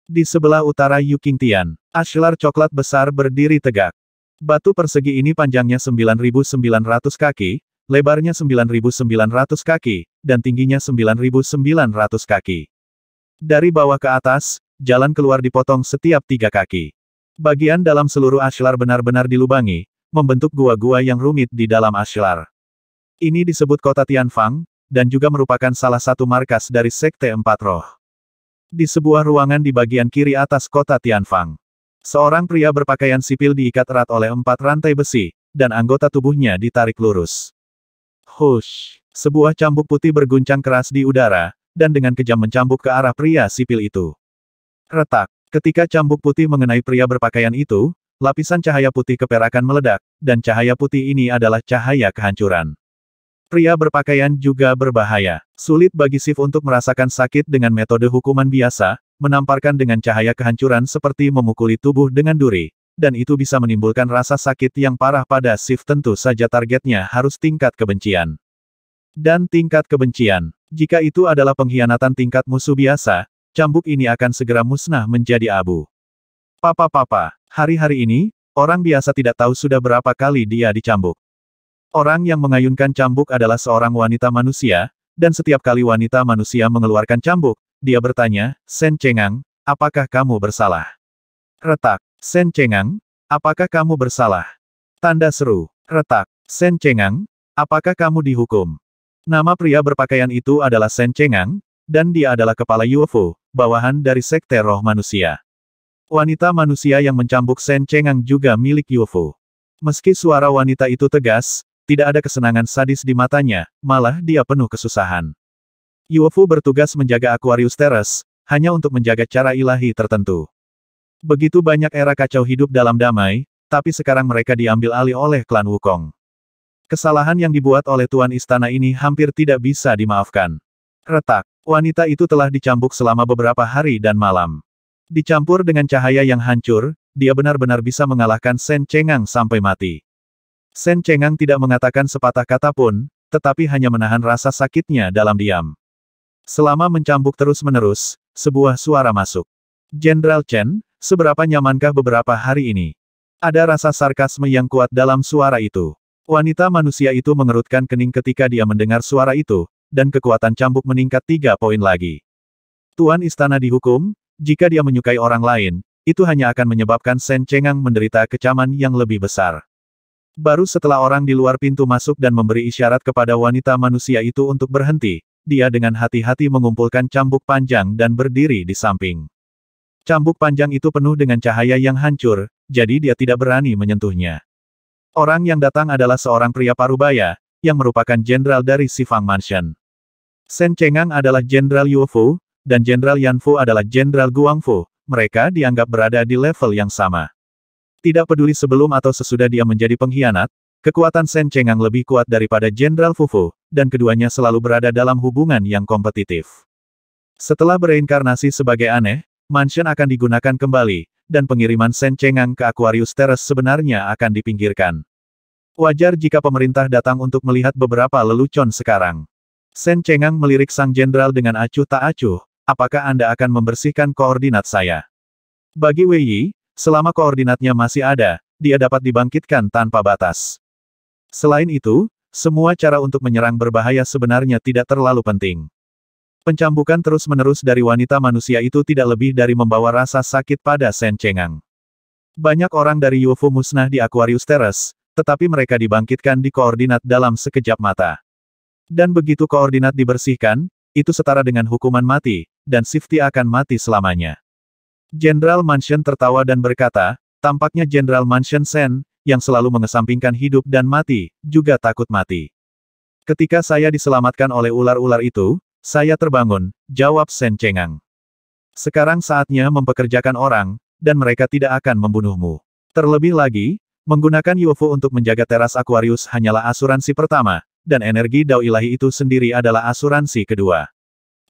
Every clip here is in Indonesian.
Di sebelah utara Yukingtian, ashlar coklat besar berdiri tegak. Batu persegi ini panjangnya 9.900 kaki, lebarnya 9.900 kaki, dan tingginya 9.900 kaki. Dari bawah ke atas, jalan keluar dipotong setiap 3 kaki. Bagian dalam seluruh ashlar benar-benar dilubangi, membentuk gua-gua yang rumit di dalam ashlar. Ini disebut kota Tianfang, dan juga merupakan salah satu markas dari Sekte Empat Roh. Di sebuah ruangan di bagian kiri atas kota Tianfang, seorang pria berpakaian sipil diikat erat oleh 4 rantai besi, dan anggota tubuhnya ditarik lurus. Hush! Sebuah cambuk putih berguncang keras di udara, dan dengan kejam mencambuk ke arah pria sipil itu. Retak! Ketika cambuk putih mengenai pria berpakaian itu, lapisan cahaya putih keperakan meledak, dan cahaya putih ini adalah cahaya kehancuran. Pria berpakaian juga berbahaya. Sulit bagi Sif untuk merasakan sakit dengan metode hukuman biasa, menamparkan dengan cahaya kehancuran seperti memukuli tubuh dengan duri, dan itu bisa menimbulkan rasa sakit yang parah pada Sif. Tentu saja targetnya harus tingkat kebencian. Dan tingkat kebencian. Jika itu adalah pengkhianatan tingkat musuh biasa, cambuk ini akan segera musnah menjadi abu. Papa, hari-hari ini, orang biasa tidak tahu sudah berapa kali dia dicambuk. Orang yang mengayunkan cambuk adalah seorang wanita manusia, dan setiap kali wanita manusia mengeluarkan cambuk, dia bertanya, Sen Cengang, apakah kamu bersalah? Retak. Sen Cengang, apakah kamu bersalah? Tanda seru. Retak. Sen Cengang, apakah kamu dihukum? Nama pria berpakaian itu adalah Sen Cengang, dan dia adalah kepala UFO, bawahan dari Sekte Roh Manusia. Wanita manusia yang mencambuk Sen Cengang juga milik UFO. Meski suara wanita itu tegas, tidak ada kesenangan sadis di matanya, malah dia penuh kesusahan. UFO bertugas menjaga Aquarius Terrace, hanya untuk menjaga cara ilahi tertentu. Begitu banyak era kacau hidup dalam damai, tapi sekarang mereka diambil alih oleh klan Wukong. Kesalahan yang dibuat oleh Tuan Istana ini hampir tidak bisa dimaafkan. Retak. Wanita itu telah dicambuk selama beberapa hari dan malam. Dicampur dengan cahaya yang hancur, dia benar-benar bisa mengalahkan Sen Cengang sampai mati. Sen Cengang tidak mengatakan sepatah kata pun, tetapi hanya menahan rasa sakitnya dalam diam. Selama mencambuk terus-menerus, sebuah suara masuk. Jenderal Chen, seberapa nyamankah beberapa hari ini? Ada rasa sarkasme yang kuat dalam suara itu. Wanita manusia itu mengerutkan kening ketika dia mendengar suara itu, dan kekuatan cambuk meningkat 3 poin lagi. Tuan Istana dihukum, jika dia menyukai orang lain, itu hanya akan menyebabkan Sen Cengang menderita kecaman yang lebih besar. Baru setelah orang di luar pintu masuk dan memberi isyarat kepada wanita manusia itu untuk berhenti, dia dengan hati-hati mengumpulkan cambuk panjang dan berdiri di samping. Cambuk panjang itu penuh dengan cahaya yang hancur, jadi dia tidak berani menyentuhnya. Orang yang datang adalah seorang pria parubaya, yang merupakan jenderal dari Sifang Mansion. Sen Cengang adalah jenderal UFO, dan jenderal Yanfu adalah jenderal Guangfu, mereka dianggap berada di level yang sama. Tidak peduli sebelum atau sesudah dia menjadi pengkhianat, kekuatan Sen Cengang lebih kuat daripada Jenderal Fufu, dan keduanya selalu berada dalam hubungan yang kompetitif. Setelah bereinkarnasi sebagai aneh, Mansion akan digunakan kembali, dan pengiriman Sen Cengang ke Aquarius Terrace sebenarnya akan dipinggirkan. Wajar jika pemerintah datang untuk melihat beberapa lelucon sekarang. Sen Cengang melirik sang jenderal dengan acuh tak acuh, apakah Anda akan membersihkan koordinat saya? Bagi Wei Yi, selama koordinatnya masih ada, dia dapat dibangkitkan tanpa batas. Selain itu, semua cara untuk menyerang berbahaya sebenarnya tidak terlalu penting. Pencambukan terus-menerus dari wanita manusia itu tidak lebih dari membawa rasa sakit pada Sen Cengang. Banyak orang dari UFO musnah di Aquarius Terrace, tetapi mereka dibangkitkan di koordinat dalam sekejap mata. Dan begitu koordinat dibersihkan, itu setara dengan hukuman mati, dan Shifty akan mati selamanya. Jenderal Mansion tertawa dan berkata, tampaknya Jenderal Mansion Sen, yang selalu mengesampingkan hidup dan mati, juga takut mati. Ketika saya diselamatkan oleh ular-ular itu, saya terbangun, jawab Sen Cengang. Sekarang saatnya mempekerjakan orang, dan mereka tidak akan membunuhmu. Terlebih lagi, menggunakan UFO untuk menjaga teras Aquarius hanyalah asuransi pertama, dan energi Dao Ilahi itu sendiri adalah asuransi kedua.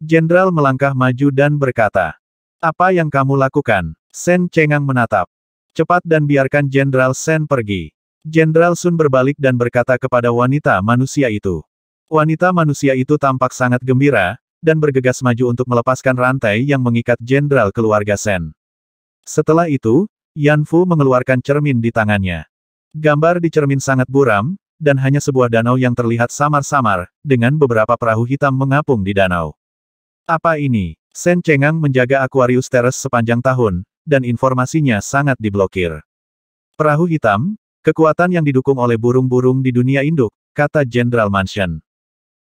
Jenderal melangkah maju dan berkata, apa yang kamu lakukan? Sen Cengang menatap. Cepat dan biarkan Jenderal Sen pergi. Jenderal Sun berbalik dan berkata kepada wanita manusia itu. Wanita manusia itu tampak sangat gembira, dan bergegas maju untuk melepaskan rantai yang mengikat jenderal keluarga Sen. Setelah itu, Yan Fu mengeluarkan cermin di tangannya. Gambar di cermin sangat buram, dan hanya sebuah danau yang terlihat samar-samar, dengan beberapa perahu hitam mengapung di danau. Apa ini? Sen Cengang menjaga Aquarius Terrace sepanjang tahun, dan informasinya sangat diblokir. Perahu hitam, kekuatan yang didukung oleh burung-burung di dunia induk, kata Jenderal Mansion.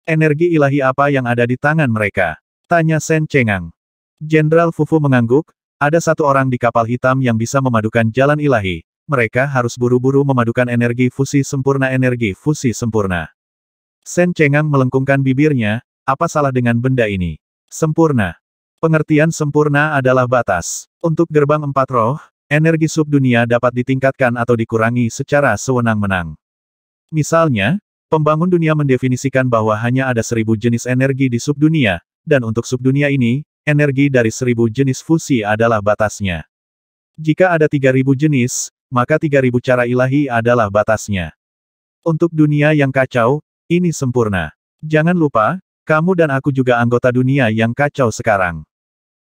Energi ilahi apa yang ada di tangan mereka? Tanya Sen Cengang. Jenderal Fufu mengangguk, ada satu orang di kapal hitam yang bisa memadukan jalan ilahi. Mereka harus buru-buru memadukan energi fusi sempurna. Sen Cengang melengkungkan bibirnya, apa salah dengan benda ini? Sempurna. Pengertian sempurna adalah batas. Untuk gerbang empat roh, energi subdunia dapat ditingkatkan atau dikurangi secara sewenang-wenang. Misalnya, pembangun dunia mendefinisikan bahwa hanya ada 1000 jenis energi di subdunia, dan untuk subdunia ini, energi dari 1000 jenis fusi adalah batasnya. Jika ada 3000 jenis, maka 3000 cara ilahi adalah batasnya. Untuk dunia yang kacau, ini sempurna. Jangan lupa, kamu dan aku juga anggota dunia yang kacau sekarang.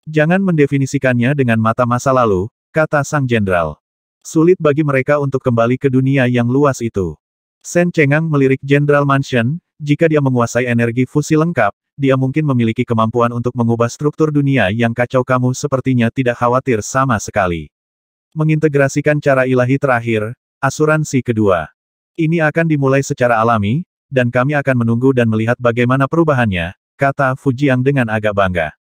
Jangan mendefinisikannya dengan mata masa lalu, kata Sang Jenderal. Sulit bagi mereka untuk kembali ke dunia yang luas itu. Sen Cengang melirik Jenderal Mansion, jika dia menguasai energi fusi lengkap, dia mungkin memiliki kemampuan untuk mengubah struktur dunia yang kacau. Kamu sepertinya tidak khawatir sama sekali. Mengintegrasikan cara ilahi terakhir, asuransi kedua. Ini akan dimulai secara alami, dan kami akan menunggu dan melihat bagaimana perubahannya, kata Fujiang dengan agak bangga.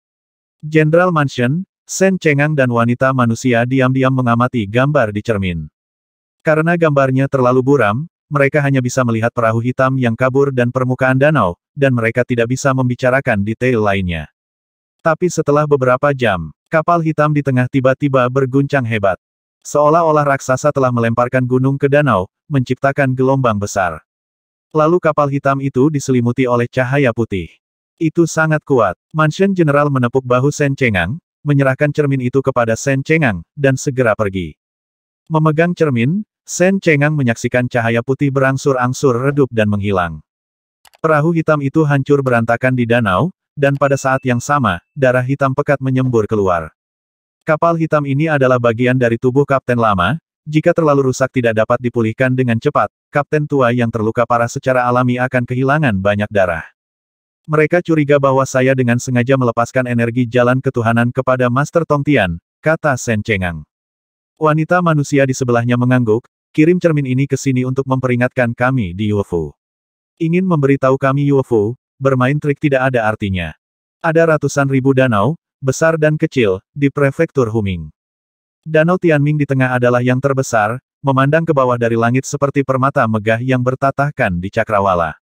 Jenderal Mansion, Sen Cengang dan wanita manusia diam-diam mengamati gambar di cermin. Karena gambarnya terlalu buram, mereka hanya bisa melihat perahu hitam yang kabur dan permukaan danau, dan mereka tidak bisa membicarakan detail lainnya. Tapi setelah beberapa jam, kapal hitam di tengah tiba-tiba berguncang hebat. Seolah-olah raksasa telah melemparkan gunung ke danau, menciptakan gelombang besar. Lalu kapal hitam itu diselimuti oleh cahaya putih. Itu sangat kuat. Mansion General menepuk bahu Sen Cengang, menyerahkan cermin itu kepada Sen Cengang, dan segera pergi. Memegang cermin, Sen Cengang menyaksikan cahaya putih berangsur-angsur redup dan menghilang. Perahu hitam itu hancur berantakan di danau, dan pada saat yang sama, darah hitam pekat menyembur keluar. Kapal hitam ini adalah bagian dari tubuh Kapten Lama, jika terlalu rusak tidak dapat dipulihkan dengan cepat, Kapten tua yang terluka parah secara alami akan kehilangan banyak darah. Mereka curiga bahwa saya dengan sengaja melepaskan energi jalan ketuhanan kepada Master Tongtian, kata Sen Cengang. Wanita manusia di sebelahnya mengangguk, kirim cermin ini ke sini untuk memperingatkan kami di Yuefu. Ingin memberitahu kami Yuefu, bermain trik tidak ada artinya. Ada ratusan ribu danau, besar dan kecil, di prefektur Huming. Danau Tianming di tengah adalah yang terbesar, memandang ke bawah dari langit seperti permata megah yang bertatahkan di cakrawala.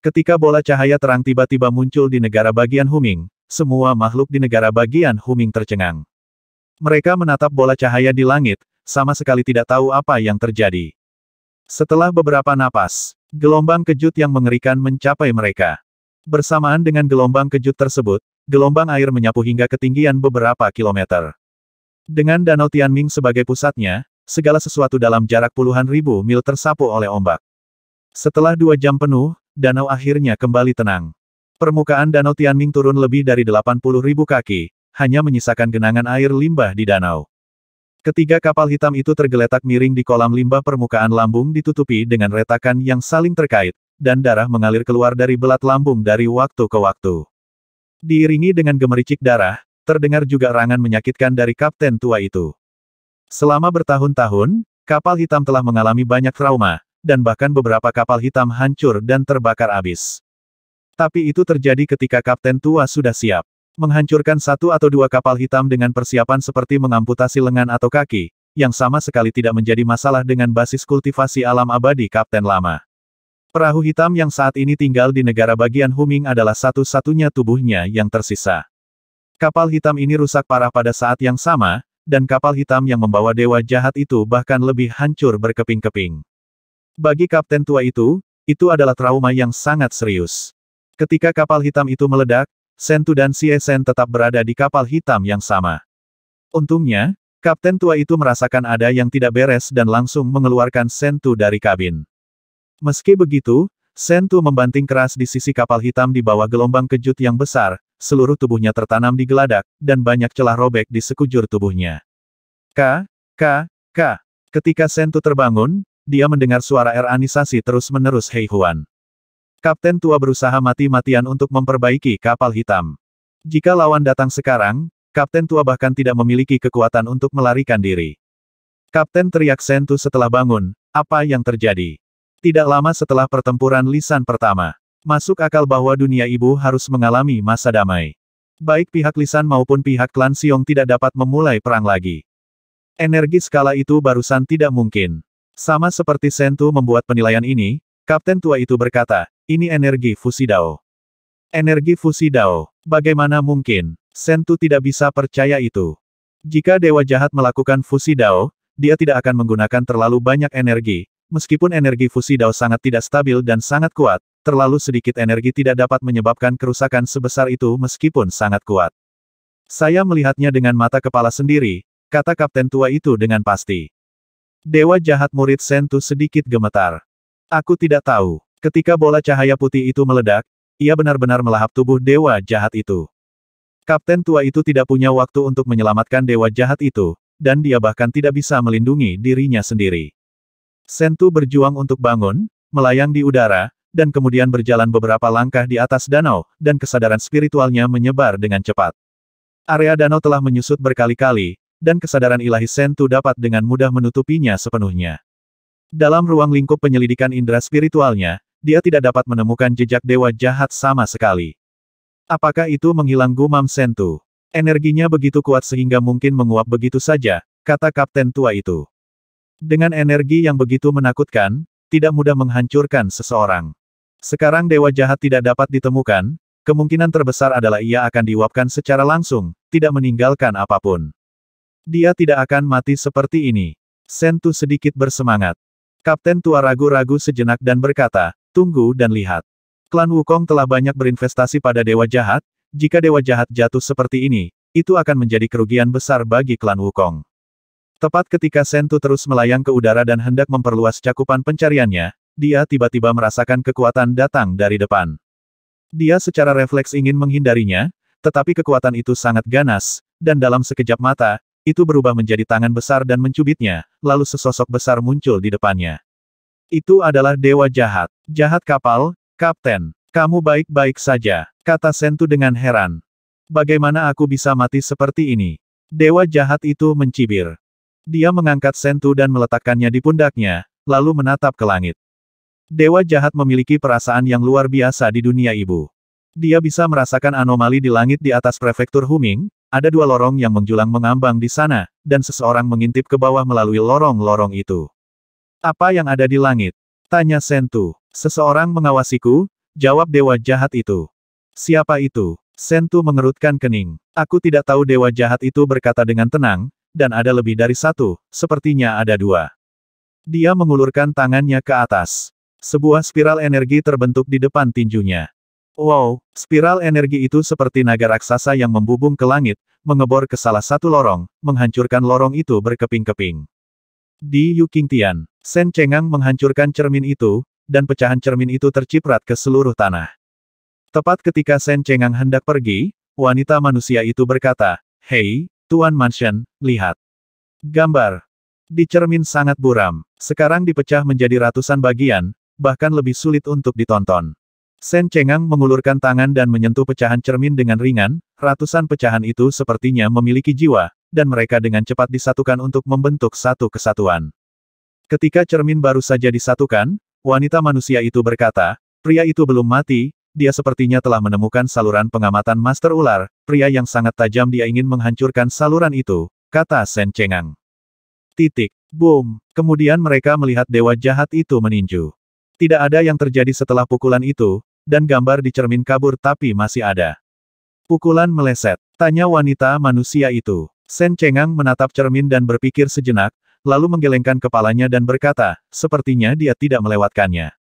Ketika bola cahaya terang tiba-tiba muncul di negara bagian Huming, semua makhluk di negara bagian Huming tercengang. Mereka menatap bola cahaya di langit, sama sekali tidak tahu apa yang terjadi. Setelah beberapa napas, gelombang kejut yang mengerikan mencapai mereka. Bersamaan dengan gelombang kejut tersebut, gelombang air menyapu hingga ketinggian beberapa kilometer. Dengan Danau Tianming sebagai pusatnya, segala sesuatu dalam jarak puluhan ribu mil tersapu oleh ombak. Setelah 2 jam penuh, danau akhirnya kembali tenang. Permukaan Danau Tianming turun lebih dari 80.000 kaki, hanya menyisakan genangan air limbah di danau. Ketiga kapal hitam itu tergeletak miring di kolam limbah, permukaan lambung ditutupi dengan retakan yang saling terkait, dan darah mengalir keluar dari belat lambung dari waktu ke waktu. Diiringi dengan gemericik darah, terdengar juga rangan menyakitkan dari kapten tua itu. Selama bertahun-tahun, kapal hitam telah mengalami banyak trauma, dan bahkan beberapa kapal hitam hancur dan terbakar habis. Tapi itu terjadi ketika kapten tua sudah siap. Menghancurkan 1 atau 2 kapal hitam dengan persiapan seperti mengamputasi lengan atau kaki, yang sama sekali tidak menjadi masalah dengan basis kultivasi alam abadi Kapten Lama. Perahu hitam yang saat ini tinggal di negara bagian Huming adalah satu-satunya tubuhnya yang tersisa. Kapal hitam ini rusak parah pada saat yang sama, dan kapal hitam yang membawa dewa jahat itu bahkan lebih hancur berkeping-keping. Bagi kapten tua itu adalah trauma yang sangat serius. Ketika kapal hitam itu meledak, Sentu dan Xie Shen tetap berada di kapal hitam yang sama. Untungnya, kapten tua itu merasakan ada yang tidak beres dan langsung mengeluarkan Sentu dari kabin. Meski begitu, Sentu membanting keras di sisi kapal hitam di bawah gelombang kejut yang besar, seluruh tubuhnya tertanam di geladak, dan banyak celah robek di sekujur tubuhnya. K. Ketika Sentu terbangun, dia mendengar suara eranisasi terus-menerus Hei Huan. Kapten tua berusaha mati-matian untuk memperbaiki kapal hitam. Jika lawan datang sekarang, Kapten tua bahkan tidak memiliki kekuatan untuk melarikan diri. Kapten, teriak Sentu setelah bangun, apa yang terjadi? Tidak lama setelah pertempuran lisan pertama, masuk akal bahwa dunia ibu harus mengalami masa damai. Baik pihak lisan maupun pihak klan Siong tidak dapat memulai perang lagi. Energi skala itu barusan tidak mungkin. Sama seperti Sentu membuat penilaian ini, Kapten tua itu berkata, ini energi fusi Dao. Energi fusi Dao, bagaimana mungkin? Sentu tidak bisa percaya itu. Jika dewa jahat melakukan fusi Dao, dia tidak akan menggunakan terlalu banyak energi. Meskipun energi fusi Dao sangat tidak stabil dan sangat kuat, terlalu sedikit energi tidak dapat menyebabkan kerusakan sebesar itu meskipun sangat kuat. Saya melihatnya dengan mata kepala sendiri, kata Kapten tua itu dengan pasti. Dewa jahat murid Sentu sedikit gemetar. Aku tidak tahu. Ketika bola cahaya putih itu meledak, ia benar-benar melahap tubuh dewa jahat itu. Kapten tua itu tidak punya waktu untuk menyelamatkan dewa jahat itu, dan dia bahkan tidak bisa melindungi dirinya sendiri. Sentu berjuang untuk bangun, melayang di udara, dan kemudian berjalan beberapa langkah di atas danau, dan kesadaran spiritualnya menyebar dengan cepat. Area danau telah menyusut berkali-kali, dan kesadaran ilahi Sentu dapat dengan mudah menutupinya sepenuhnya. Dalam ruang lingkup penyelidikan indera spiritualnya, dia tidak dapat menemukan jejak dewa jahat sama sekali. Apakah itu menghilang, gumam Sentu? Energinya begitu kuat sehingga mungkin menguap begitu saja, kata Kapten tua itu. Dengan energi yang begitu menakutkan, tidak mudah menghancurkan seseorang. Sekarang dewa jahat tidak dapat ditemukan, kemungkinan terbesar adalah ia akan diuapkan secara langsung, tidak meninggalkan apapun. Dia tidak akan mati seperti ini. Sentu sedikit bersemangat. Kapten tua ragu-ragu sejenak dan berkata, tunggu dan lihat. Klan Wukong telah banyak berinvestasi pada dewa jahat, jika dewa jahat jatuh seperti ini, itu akan menjadi kerugian besar bagi klan Wukong. Tepat ketika Sentu terus melayang ke udara dan hendak memperluas cakupan pencariannya, dia tiba-tiba merasakan kekuatan datang dari depan. Dia secara refleks ingin menghindarinya, tetapi kekuatan itu sangat ganas, dan dalam sekejap mata, itu berubah menjadi tangan besar dan mencubitnya, lalu sesosok besar muncul di depannya. Itu adalah dewa jahat. Jahat kapal, Kapten. Kamu baik-baik saja, kata Sentu dengan heran. Bagaimana aku bisa mati seperti ini? Dewa jahat itu mencibir. Dia mengangkat Sentu dan meletakkannya di pundaknya, lalu menatap ke langit. Dewa jahat memiliki perasaan yang luar biasa di dunia ibu. Dia bisa merasakan anomali di langit di atas prefektur Huming. Ada dua lorong yang menjulang mengambang di sana, dan seseorang mengintip ke bawah melalui lorong-lorong itu. Apa yang ada di langit? Tanya Sentu. Seseorang mengawasiku, jawab dewa jahat itu. Siapa itu? Sentu mengerutkan kening. Aku tidak tahu, dewa jahat itu berkata dengan tenang, dan ada lebih dari satu, sepertinya ada dua. Dia mengulurkan tangannya ke atas. Sebuah spiral energi terbentuk di depan tinjunya. Wow, spiral energi itu seperti naga raksasa yang membubung ke langit, mengebor ke salah satu lorong, menghancurkan lorong itu berkeping-keping. Di Yukingtian, Sen Cengang menghancurkan cermin itu, dan pecahan cermin itu terciprat ke seluruh tanah. Tepat ketika Sen Cengang hendak pergi, wanita manusia itu berkata, "Hei, Tuan Mansion, lihat. Gambar di cermin sangat buram, sekarang dipecah menjadi ratusan bagian, bahkan lebih sulit untuk ditonton." Sen Cengang mengulurkan tangan dan menyentuh pecahan cermin dengan ringan, ratusan pecahan itu sepertinya memiliki jiwa, dan mereka dengan cepat disatukan untuk membentuk satu kesatuan. Ketika cermin baru saja disatukan, wanita manusia itu berkata, pria itu belum mati, dia sepertinya telah menemukan saluran pengamatan Master Ular, pria yang sangat tajam, dia ingin menghancurkan saluran itu, kata Sen Cengang. Boom. Kemudian mereka melihat dewa jahat itu meninju. Tidak ada yang terjadi setelah pukulan itu, dan gambar di cermin kabur tapi masih ada. Pukulan meleset, tanya wanita manusia itu. Sen Cengang menatap cermin dan berpikir sejenak, lalu menggelengkan kepalanya dan berkata, sepertinya dia tidak melewatkannya.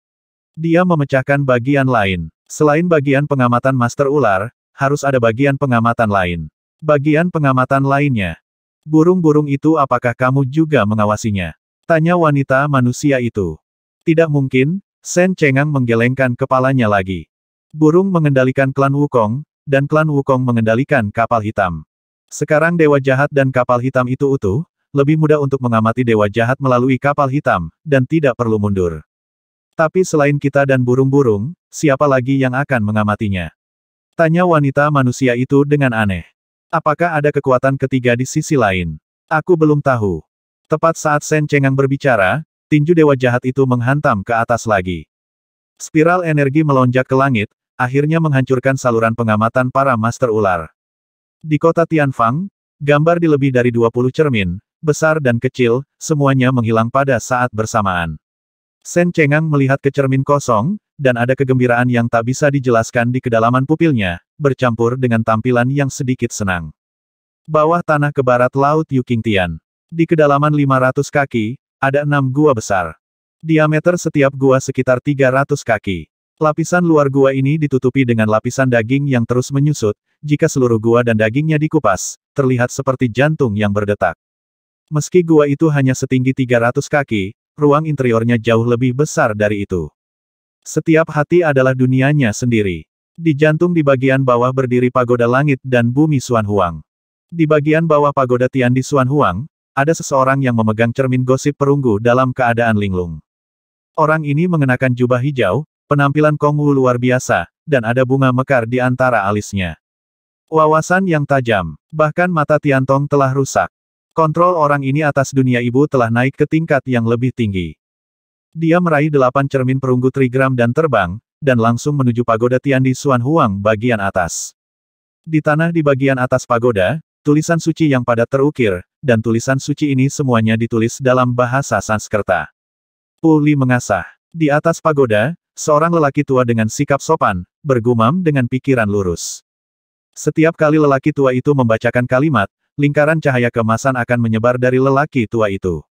Dia memecahkan bagian lain. Selain bagian pengamatan Master Ular, harus ada bagian pengamatan lain. Bagian pengamatan lainnya. Burung-burung itu, apakah kamu juga mengawasinya? Tanya wanita manusia itu. Tidak mungkin. Sen Cengang menggelengkan kepalanya lagi. Burung mengendalikan klan Wukong, dan klan Wukong mengendalikan kapal hitam. Sekarang Dewa Jahat dan kapal hitam itu utuh, lebih mudah untuk mengamati Dewa Jahat melalui kapal hitam, dan tidak perlu mundur. Tapi selain kita dan burung-burung, siapa lagi yang akan mengamatinya? Tanya wanita manusia itu dengan aneh. Apakah ada kekuatan ketiga di sisi lain? Aku belum tahu. Tepat saat Shen Cengang berbicara, tinju Dewa Jahat itu menghantam ke atas lagi. Spiral energi melonjak ke langit, akhirnya menghancurkan saluran pengamatan para master ular. Di kota Tianfang, gambar di lebih dari 20 cermin, besar dan kecil, semuanya menghilang pada saat bersamaan. Shen Cengang melihat ke cermin kosong, dan ada kegembiraan yang tak bisa dijelaskan di kedalaman pupilnya, bercampur dengan tampilan yang sedikit senang. Bawah tanah ke barat Laut Yukingtian. Di kedalaman 500 kaki, ada 6 gua besar. Diameter setiap gua sekitar 300 kaki. Lapisan luar gua ini ditutupi dengan lapisan daging yang terus menyusut, jika seluruh gua dan dagingnya dikupas, terlihat seperti jantung yang berdetak. Meski gua itu hanya setinggi 300 kaki, ruang interiornya jauh lebih besar dari itu. Setiap hati adalah dunianya sendiri. Di jantung di bagian bawah berdiri pagoda langit dan bumi Xuan Huang. Di bagian bawah pagoda Tian di Xuan Huang, ada seseorang yang memegang cermin gosip perunggu dalam keadaan linglung. Orang ini mengenakan jubah hijau, penampilan Kong Wu luar biasa, dan ada bunga mekar di antara alisnya. Wawasan yang tajam, bahkan mata Tiantong telah rusak. Kontrol orang ini atas dunia ibu telah naik ke tingkat yang lebih tinggi. Dia meraih 8 cermin perunggu trigram dan terbang, dan langsung menuju pagoda Tian di Xuan Huang bagian atas. Di tanah di bagian atas pagoda, tulisan suci yang padat terukir, dan tulisan suci ini semuanya ditulis dalam bahasa Sanskerta. Puli mengasah. Di atas pagoda, seorang lelaki tua dengan sikap sopan, bergumam dengan pikiran lurus. Setiap kali lelaki tua itu membacakan kalimat, lingkaran cahaya keemasan akan menyebar dari lelaki tua itu.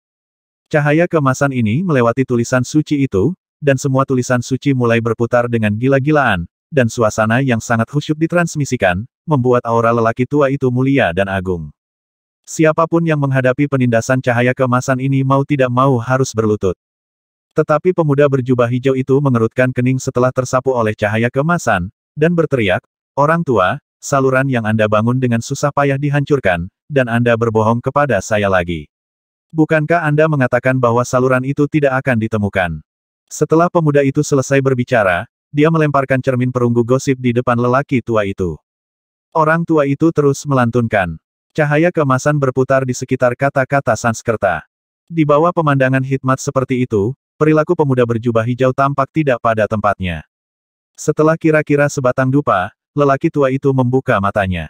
Cahaya keemasan ini melewati tulisan suci itu, dan semua tulisan suci mulai berputar dengan gila-gilaan, dan suasana yang sangat khusyuk ditransmisikan, membuat aura lelaki tua itu mulia dan agung. Siapapun yang menghadapi penindasan cahaya keemasan ini mau tidak mau harus berlutut. Tetapi pemuda berjubah hijau itu mengerutkan kening setelah tersapu oleh cahaya keemasan, dan berteriak, "Orang tua, saluran yang Anda bangun dengan susah payah dihancurkan, dan Anda berbohong kepada saya lagi. Bukankah Anda mengatakan bahwa saluran itu tidak akan ditemukan?" Setelah pemuda itu selesai berbicara, dia melemparkan cermin perunggu gosip di depan lelaki tua itu. Orang tua itu terus melantunkan. Cahaya keemasan berputar di sekitar kata-kata Sanskerta. Di bawah pemandangan hikmat seperti itu, perilaku pemuda berjubah hijau tampak tidak pada tempatnya. Setelah kira-kira sebatang dupa, lelaki tua itu membuka matanya.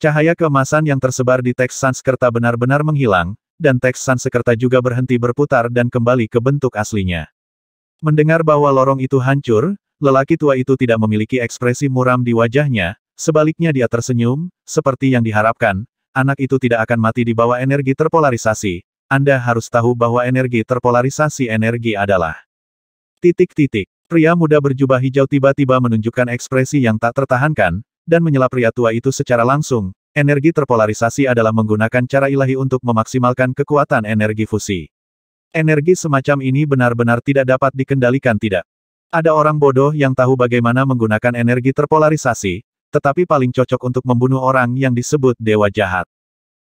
Cahaya keemasan yang tersebar di teks Sanskerta benar-benar menghilang, dan teks Sanskerta juga berhenti berputar dan kembali ke bentuk aslinya. Mendengar bahwa lorong itu hancur, lelaki tua itu tidak memiliki ekspresi muram di wajahnya, sebaliknya dia tersenyum, seperti yang diharapkan, anak itu tidak akan mati di bawah energi terpolarisasi. Anda harus tahu bahwa energi terpolarisasi energi adalah... Pria muda berjubah hijau tiba-tiba menunjukkan ekspresi yang tak tertahankan, dan menyela pria tua itu secara langsung. Energi terpolarisasi adalah menggunakan cara ilahi untuk memaksimalkan kekuatan energi fusi. Energi semacam ini benar-benar tidak dapat dikendalikan tidak. Ada orang bodoh yang tahu bagaimana menggunakan energi terpolarisasi, tetapi paling cocok untuk membunuh orang yang disebut Dewa Jahat.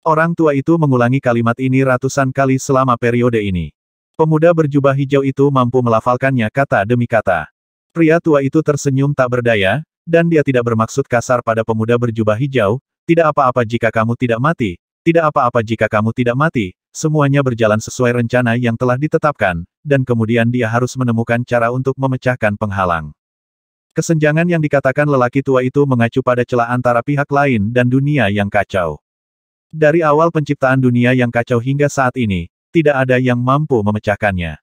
Orang tua itu mengulangi kalimat ini ratusan kali selama periode ini. Pemuda berjubah hijau itu mampu melafalkannya kata demi kata. Pria tua itu tersenyum tak berdaya, dan dia tidak bermaksud kasar pada pemuda berjubah hijau. Tidak apa-apa jika kamu tidak mati, tidak apa-apa jika kamu tidak mati, semuanya berjalan sesuai rencana yang telah ditetapkan, dan kemudian dia harus menemukan cara untuk memecahkan penghalang. Kesenjangan yang dikatakan lelaki tua itu mengacu pada celah antara pihak lain dan dunia yang kacau. Dari awal penciptaan dunia yang kacau hingga saat ini, tidak ada yang mampu memecahkannya.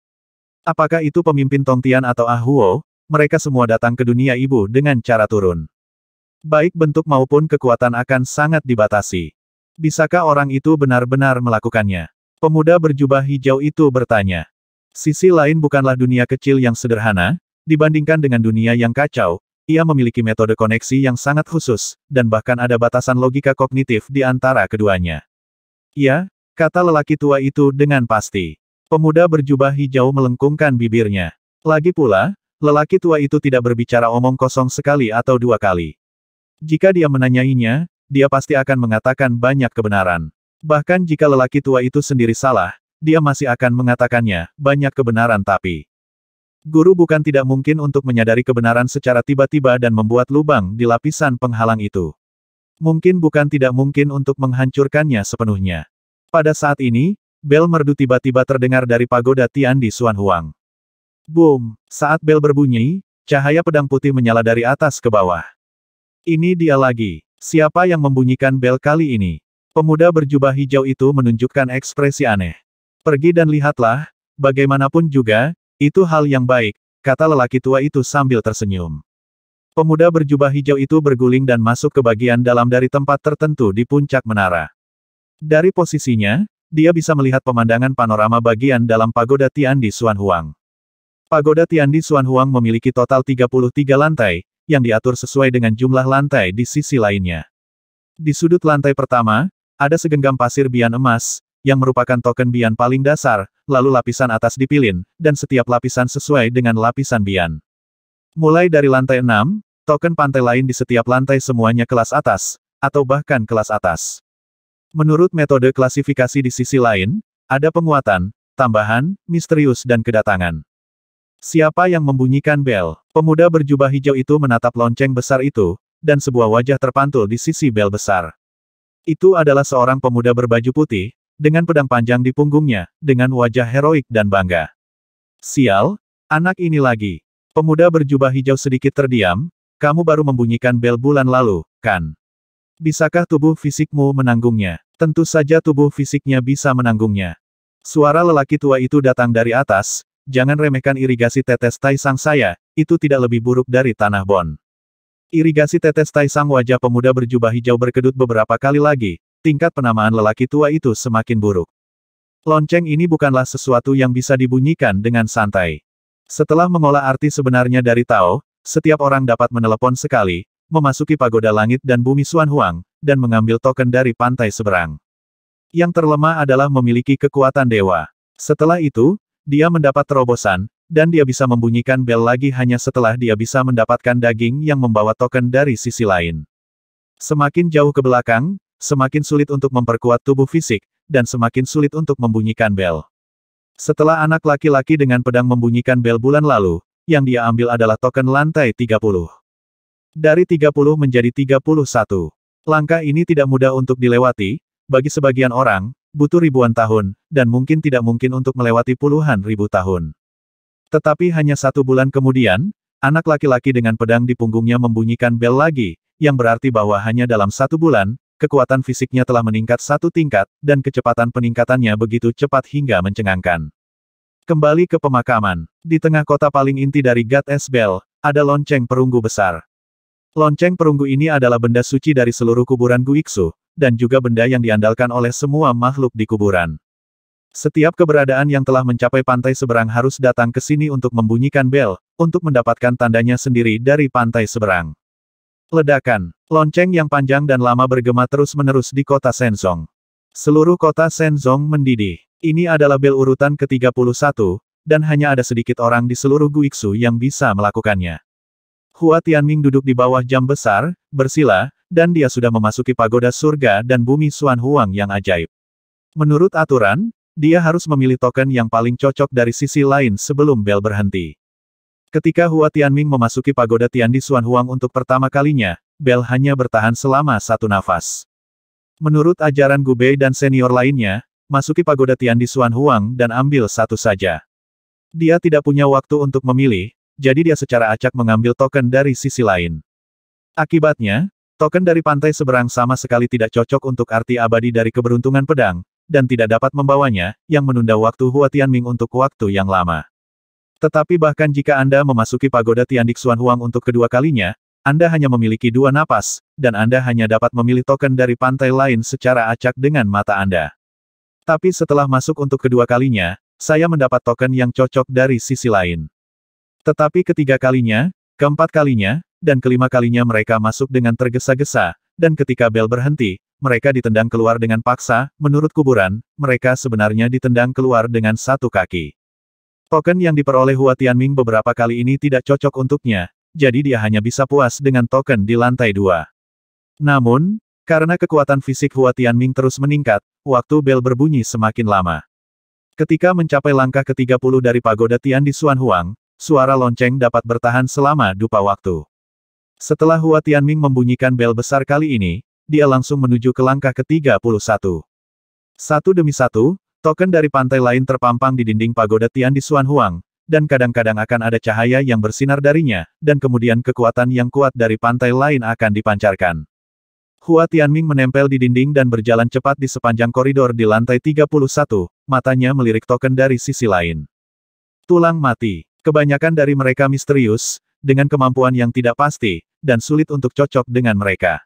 Apakah itu pemimpin Tongtian atau Ah Huo, mereka semua datang ke dunia ibu dengan cara turun. Baik bentuk maupun kekuatan akan sangat dibatasi. Bisakah orang itu benar-benar melakukannya? Pemuda berjubah hijau itu bertanya. Sisi lain bukanlah dunia kecil yang sederhana, dibandingkan dengan dunia yang kacau, ia memiliki metode koneksi yang sangat khusus, dan bahkan ada batasan logika kognitif di antara keduanya. Ya, kata lelaki tua itu dengan pasti. Pemuda berjubah hijau melengkungkan bibirnya. Lagi pula, lelaki tua itu tidak berbicara omong kosong sekali atau dua kali. Jika dia menanyainya, dia pasti akan mengatakan banyak kebenaran. Bahkan jika lelaki tua itu sendiri salah, dia masih akan mengatakannya, banyak kebenaran tapi. Guru bukan tidak mungkin untuk menyadari kebenaran secara tiba-tiba dan membuat lubang di lapisan penghalang itu. Mungkin bukan tidak mungkin untuk menghancurkannya sepenuhnya. Pada saat ini, bel merdu tiba-tiba terdengar dari pagoda Tian di Xuan Huang. Boom! Saat bel berbunyi, cahaya pedang putih menyala dari atas ke bawah. Ini dia lagi. Siapa yang membunyikan bel kali ini? Pemuda berjubah hijau itu menunjukkan ekspresi aneh. Pergi dan lihatlah, bagaimanapun juga, itu hal yang baik, kata lelaki tua itu sambil tersenyum. Pemuda berjubah hijau itu berguling dan masuk ke bagian dalam dari tempat tertentu di puncak menara. Dari posisinya, dia bisa melihat pemandangan panorama bagian dalam pagoda Tian di Xuan Huang. Pagoda Tian di Xuan Huang memiliki total 33 lantai, yang diatur sesuai dengan jumlah lantai di sisi lainnya. Di sudut lantai pertama, ada segenggam pasir bian emas, yang merupakan token bian paling dasar, lalu lapisan atas dipilin, dan setiap lapisan sesuai dengan lapisan bian. Mulai dari lantai 6, token pantai lain di setiap lantai semuanya kelas atas, atau bahkan kelas atas. Menurut metode klasifikasi di sisi lain, ada penguatan, tambahan, misterius dan kedatangan. Siapa yang membunyikan bel? Pemuda berjubah hijau itu menatap lonceng besar itu, dan sebuah wajah terpantul di sisi bel besar. Itu adalah seorang pemuda berbaju putih, dengan pedang panjang di punggungnya, dengan wajah heroik dan bangga. Sial, anak ini lagi. Pemuda berjubah hijau sedikit terdiam, kamu baru membunyikan bel bulan lalu, kan? Bisakah tubuh fisikmu menanggungnya? Tentu saja tubuh fisiknya bisa menanggungnya. Suara lelaki tua itu datang dari atas, jangan remehkan irigasi tetes Taisang saya, itu tidak lebih buruk dari tanah Bon. Irigasi tetes Taisang wajah pemuda berjubah hijau berkedut beberapa kali lagi, tingkat penamaan lelaki tua itu semakin buruk. Lonceng ini bukanlah sesuatu yang bisa dibunyikan dengan santai. Setelah mengolah arti sebenarnya dari Tao, setiap orang dapat menelepon sekali, memasuki pagoda langit dan bumi Xuan Huang, dan mengambil token dari pantai seberang. Yang terlemah adalah memiliki kekuatan dewa. Setelah itu, dia mendapat terobosan, dan dia bisa membunyikan bel lagi hanya setelah dia bisa mendapatkan daging yang membawa token dari sisi lain. Semakin jauh ke belakang, semakin sulit untuk memperkuat tubuh fisik, dan semakin sulit untuk membunyikan bel. Setelah anak laki-laki dengan pedang membunyikan bel bulan lalu, yang dia ambil adalah token lantai 30. Dari 30 menjadi 31. Langkah ini tidak mudah untuk dilewati, bagi sebagian orang, butuh ribuan tahun, dan mungkin tidak mungkin untuk melewati puluhan ribu tahun. Tetapi hanya 1 bulan kemudian, anak laki-laki dengan pedang di punggungnya membunyikan bel lagi, yang berarti bahwa hanya dalam 1 bulan, kekuatan fisiknya telah meningkat 1 tingkat, dan kecepatan peningkatannya begitu cepat hingga mencengangkan. Kembali ke pemakaman. Di tengah kota paling inti dari God S Bell, ada lonceng perunggu besar. Lonceng perunggu ini adalah benda suci dari seluruh kuburan Guiksu, dan juga benda yang diandalkan oleh semua makhluk di kuburan. Setiap keberadaan yang telah mencapai pantai seberang harus datang ke sini untuk membunyikan bel, untuk mendapatkan tandanya sendiri dari pantai seberang. Ledakan. Lonceng yang panjang dan lama bergema terus-menerus di kota Shenzong. Seluruh kota Shenzong mendidih. Ini adalah bel urutan ke-31, dan hanya ada sedikit orang di seluruh Guiksu yang bisa melakukannya. Hua Tianming duduk di bawah jam besar, bersila, dan dia sudah memasuki pagoda surga dan bumi Xuan Huang yang ajaib. Menurut aturan, dia harus memilih token yang paling cocok dari sisi lain sebelum bel berhenti. Ketika Hua Tianming memasuki pagoda Tian di Xuan Huang untuk pertama kalinya, bel hanya bertahan selama 1 nafas. Menurut ajaran Gubei dan senior lainnya, masuki pagoda Tian di Xuan Huang dan ambil satu saja. Dia tidak punya waktu untuk memilih, jadi dia secara acak mengambil token dari sisi lain. Akibatnya, token dari pantai seberang sama sekali tidak cocok untuk arti abadi dari keberuntungan pedang, dan tidak dapat membawanya, yang menunda waktu Hua Tianming untuk waktu yang lama. Tetapi bahkan jika Anda memasuki pagoda Tian di Xuan Huang untuk kedua kalinya, Anda hanya memiliki 2 napas, dan Anda hanya dapat memilih token dari pantai lain secara acak dengan mata Anda. Tapi setelah masuk untuk kedua kalinya, saya mendapat token yang cocok dari sisi lain. Tetapi ketiga kalinya, keempat kalinya, dan kelima kalinya mereka masuk dengan tergesa-gesa, dan ketika bel berhenti, mereka ditendang keluar dengan paksa. Menurut kuburan, mereka sebenarnya ditendang keluar dengan 1 kaki. Token yang diperoleh Hua Tianming beberapa kali ini tidak cocok untuknya, jadi dia hanya bisa puas dengan token di lantai 2. Namun, karena kekuatan fisik Hua Tianming terus meningkat, waktu bel berbunyi semakin lama. Ketika mencapai langkah ke-30 dari pagoda Tian di Xuan Huang, suara lonceng dapat bertahan selama dupa waktu. Setelah Hua Tianming membunyikan bel besar kali ini, dia langsung menuju ke langkah ke-31. Satu demi satu, token dari pantai lain terpampang di dinding pagoda Tian di Xuan Huang, dan kadang-kadang akan ada cahaya yang bersinar darinya, dan kemudian kekuatan yang kuat dari pantai lain akan dipancarkan. Hua Tianming menempel di dinding dan berjalan cepat di sepanjang koridor di lantai 31, matanya melirik token dari sisi lain. Tulang mati. Kebanyakan dari mereka misterius, dengan kemampuan yang tidak pasti, dan sulit untuk cocok dengan mereka.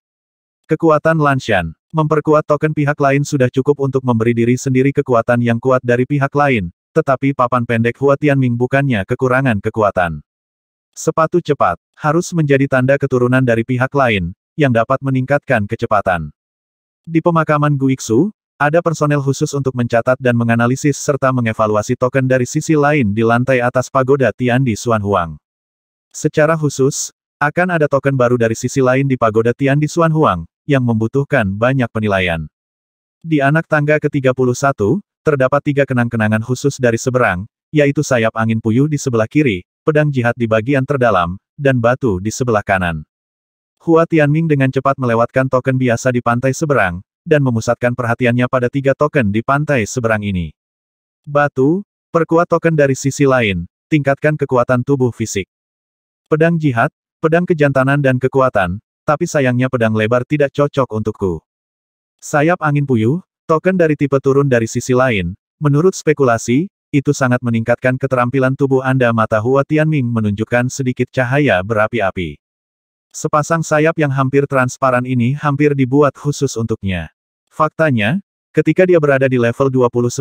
Kekuatan Lanshan. Memperkuat token pihak lain sudah cukup untuk memberi diri sendiri kekuatan yang kuat dari pihak lain, tetapi papan pendek Hua Tianming bukannya kekurangan kekuatan. Sepatu cepat, harus menjadi tanda keturunan dari pihak lain, yang dapat meningkatkan kecepatan. Di pemakaman Guiksu, ada personel khusus untuk mencatat dan menganalisis serta mengevaluasi token dari sisi lain di lantai atas pagoda Tian di Xuan Huang. Secara khusus, akan ada token baru dari sisi lain di pagoda Tian di Xuan Huang, yang membutuhkan banyak penilaian. Di anak tangga ke-31, terdapat 3 kenang-kenangan khusus dari seberang, yaitu sayap angin puyuh di sebelah kiri, pedang jihad di bagian terdalam, dan batu di sebelah kanan. Hua Tianming dengan cepat melewatkan token biasa di pantai seberang, dan memusatkan perhatiannya pada 3 token di pantai seberang ini. Batu, perkuat token dari sisi lain, tingkatkan kekuatan tubuh fisik. Pedang jihad, pedang kejantanan dan kekuatan, tapi sayangnya pedang lebar tidak cocok untukku. Sayap angin puyuh, token dari tipe turun dari sisi lain, menurut spekulasi, itu sangat meningkatkan keterampilan tubuh Anda. Mata Hua Tianming menunjukkan sedikit cahaya berapi-api. Sepasang sayap yang hampir transparan ini hampir dibuat khusus untuknya. Faktanya, ketika dia berada di level 29,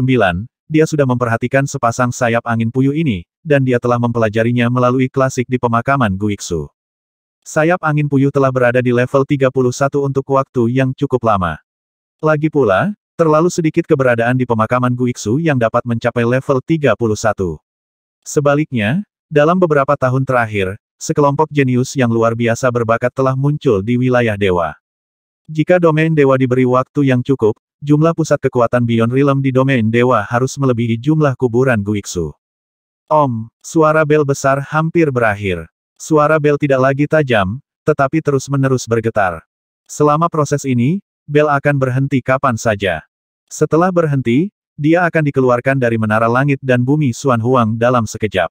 dia sudah memperhatikan sepasang sayap angin puyuh ini, dan dia telah mempelajarinya melalui klasik di pemakaman Guiksu. Sayap angin puyuh telah berada di level 31 untuk waktu yang cukup lama. Lagi pula, terlalu sedikit keberadaan di pemakaman Guiksu yang dapat mencapai level 31. Sebaliknya, dalam beberapa tahun terakhir, sekelompok jenius yang luar biasa berbakat telah muncul di wilayah dewa. Jika domain dewa diberi waktu yang cukup, jumlah pusat kekuatan Beyond Realm di domain dewa harus melebihi jumlah kuburan Guiksu. Suara bel besar hampir berakhir. Suara bel tidak lagi tajam, tetapi terus-menerus bergetar. Selama proses ini, bel akan berhenti kapan saja. Setelah berhenti, dia akan dikeluarkan dari menara langit dan bumi Xuan Huang dalam sekejap.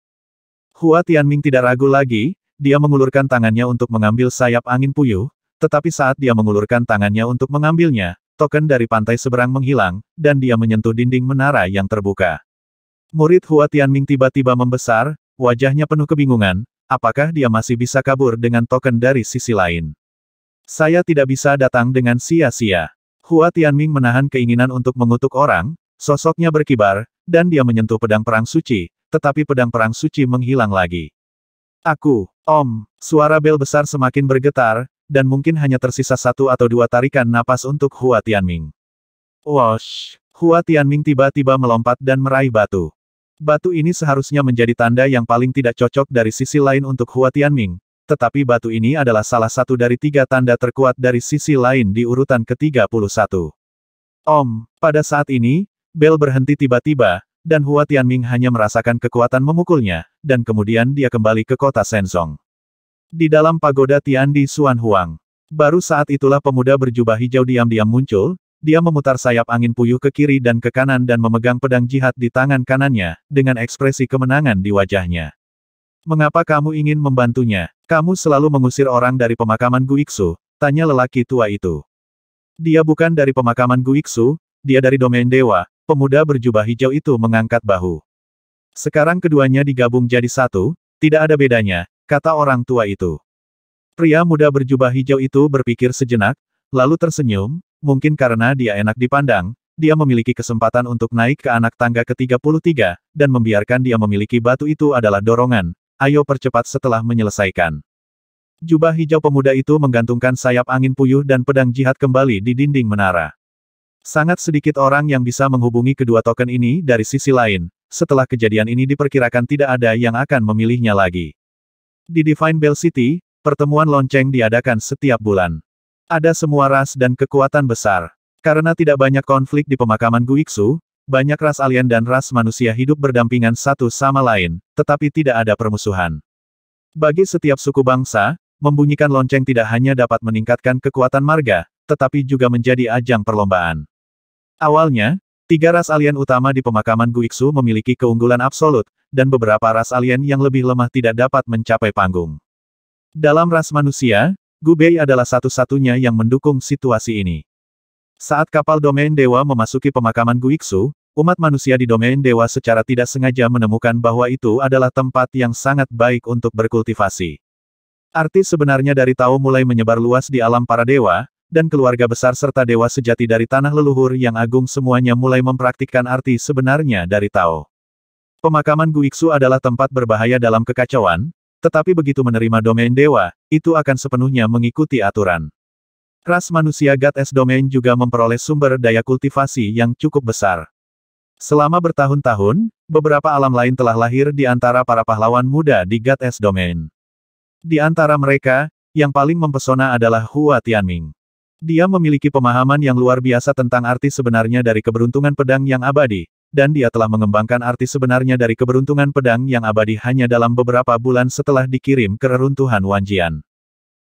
Hua Tianming tidak ragu lagi, dia mengulurkan tangannya untuk mengambil sayap angin puyuh, tetapi saat dia mengulurkan tangannya untuk mengambilnya, token dari pantai seberang menghilang, dan dia menyentuh dinding menara yang terbuka. Murid Hua Tianming tiba-tiba membesar, wajahnya penuh kebingungan, apakah dia masih bisa kabur dengan token dari sisi lain? Saya tidak bisa datang dengan sia-sia. Hua Tianming menahan keinginan untuk mengutuk orang, sosoknya berkibar, dan dia menyentuh pedang perang suci, tetapi pedang perang suci menghilang lagi. Suara bel besar semakin bergetar, dan mungkin hanya tersisa 1 atau 2 tarikan napas untuk Hua Tianming. Wosh! Hua Tianming tiba-tiba melompat dan meraih batu. Batu ini seharusnya menjadi tanda yang paling tidak cocok dari sisi lain untuk Hua Tianming, tetapi batu ini adalah salah satu dari 3 tanda terkuat dari sisi lain di urutan ke-31. Pada saat ini, bel berhenti tiba-tiba, dan Hua Tianming hanya merasakan kekuatan memukulnya, dan kemudian dia kembali ke kota Shenzong. Di dalam pagoda Tian di Xuan Huang. Baru saat itulah pemuda berjubah hijau diam-diam muncul, dia memutar sayap angin puyuh ke kiri dan ke kanan dan memegang pedang jihad di tangan kanannya, dengan ekspresi kemenangan di wajahnya. Mengapa kamu ingin membantunya? Kamu selalu mengusir orang dari pemakaman Guiksu, tanya lelaki tua itu. Dia bukan dari pemakaman Guiksu, dia dari domain dewa. Pemuda berjubah hijau itu mengangkat bahu. Sekarang keduanya digabung jadi satu, tidak ada bedanya, kata orang tua itu. Pria muda berjubah hijau itu berpikir sejenak, lalu tersenyum, mungkin karena dia enak dipandang, dia memiliki kesempatan untuk naik ke anak tangga ke-33, dan membiarkan dia memiliki batu itu adalah dorongan. Ayo percepat setelah menyelesaikan. Jubah hijau pemuda itu menggantungkan sayap angin puyuh dan pedang jihad kembali di dinding menara. Sangat sedikit orang yang bisa menghubungi kedua token ini dari sisi lain. Setelah kejadian ini diperkirakan tidak ada yang akan memilihnya lagi. Di Divine Bell City, pertemuan lonceng diadakan setiap bulan. Ada semua ras dan kekuatan besar. Karena tidak banyak konflik di pemakaman Guiksu, banyak ras alien dan ras manusia hidup berdampingan satu sama lain, tetapi tidak ada permusuhan. Bagi setiap suku bangsa, membunyikan lonceng tidak hanya dapat meningkatkan kekuatan marga, tetapi juga menjadi ajang perlombaan. Awalnya, 3 ras alien utama di pemakaman Guiksu memiliki keunggulan absolut, dan beberapa ras alien yang lebih lemah tidak dapat mencapai panggung. Dalam ras manusia, Gu Bei adalah satu-satunya yang mendukung situasi ini. Saat kapal domain dewa memasuki pemakaman Guiksu, umat manusia di domain dewa secara tidak sengaja menemukan bahwa itu adalah tempat yang sangat baik untuk berkultivasi. Arti sebenarnya dari Tao mulai menyebar luas di alam para dewa, dan keluarga besar serta dewa sejati dari tanah leluhur yang agung semuanya mulai mempraktikkan arti sebenarnya dari Tao. Pemakaman Guiksu adalah tempat berbahaya dalam kekacauan, tetapi begitu menerima domain dewa, itu akan sepenuhnya mengikuti aturan. Ras manusia Goddess Domain juga memperoleh sumber daya kultivasi yang cukup besar. Selama bertahun-tahun, beberapa alam lain telah lahir di antara para pahlawan muda di Goddess Domain. Di antara mereka, yang paling mempesona adalah Hua Tianming. Dia memiliki pemahaman yang luar biasa tentang arti sebenarnya dari keberuntungan pedang yang abadi, dan dia telah mengembangkan arti sebenarnya dari keberuntungan pedang yang abadi hanya dalam beberapa bulan setelah dikirim ke reruntuhan Wanjian.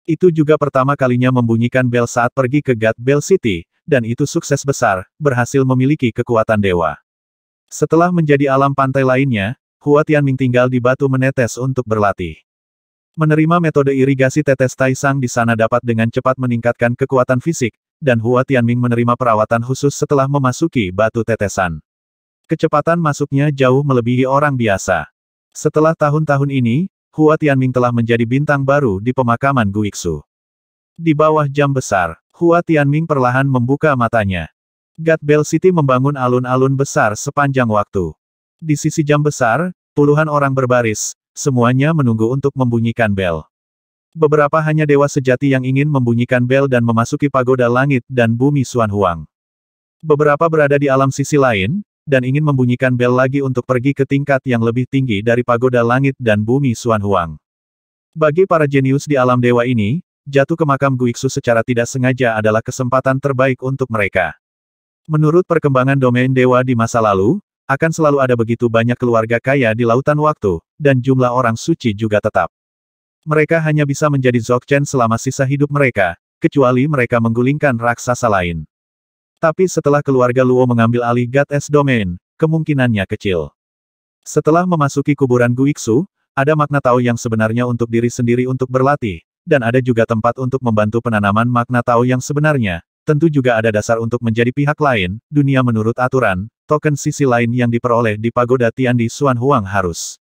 Itu juga pertama kalinya membunyikan bel saat pergi ke God Bell City, dan itu sukses besar, berhasil memiliki kekuatan dewa. Setelah menjadi alam pantai lainnya, Hua Tianming tinggal di batu menetes untuk berlatih. Menerima metode irigasi tetes Taisang di sana dapat dengan cepat meningkatkan kekuatan fisik, dan Hua Tianming menerima perawatan khusus setelah memasuki batu tetesan. Kecepatan masuknya jauh melebihi orang biasa. Setelah tahun-tahun ini, Hua Tianming telah menjadi bintang baru di pemakaman Guiksu. Di bawah jam besar, Hua Tianming perlahan membuka matanya. God Bell City membangun alun-alun besar sepanjang waktu. Di sisi jam besar, puluhan orang berbaris, semuanya menunggu untuk membunyikan bel. Beberapa hanya dewa sejati yang ingin membunyikan bel dan memasuki pagoda langit dan bumi Xuan Huang. Beberapa berada di alam sisi lain, dan ingin membunyikan bel lagi untuk pergi ke tingkat yang lebih tinggi dari pagoda langit dan bumi Xuan Huang. Bagi para jenius di alam dewa ini, jatuh ke makam Guiksu secara tidak sengaja adalah kesempatan terbaik untuk mereka. Menurut perkembangan domain dewa di masa lalu, akan selalu ada begitu banyak keluarga kaya di lautan waktu, dan jumlah orang suci juga tetap. Mereka hanya bisa menjadi Dzogchen selama sisa hidup mereka, kecuali mereka menggulingkan raksasa lain. Tapi setelah keluarga Luo mengambil alih Goddess Domain, kemungkinannya kecil. Setelah memasuki kuburan Guiksu, ada makna Tao yang sebenarnya untuk diri sendiri untuk berlatih, dan ada juga tempat untuk membantu penanaman makna Tao yang sebenarnya, tentu juga ada dasar untuk menjadi pihak lain, dunia menurut aturan, token sisi lain yang diperoleh di pagoda Tiandi Xuan Huang harus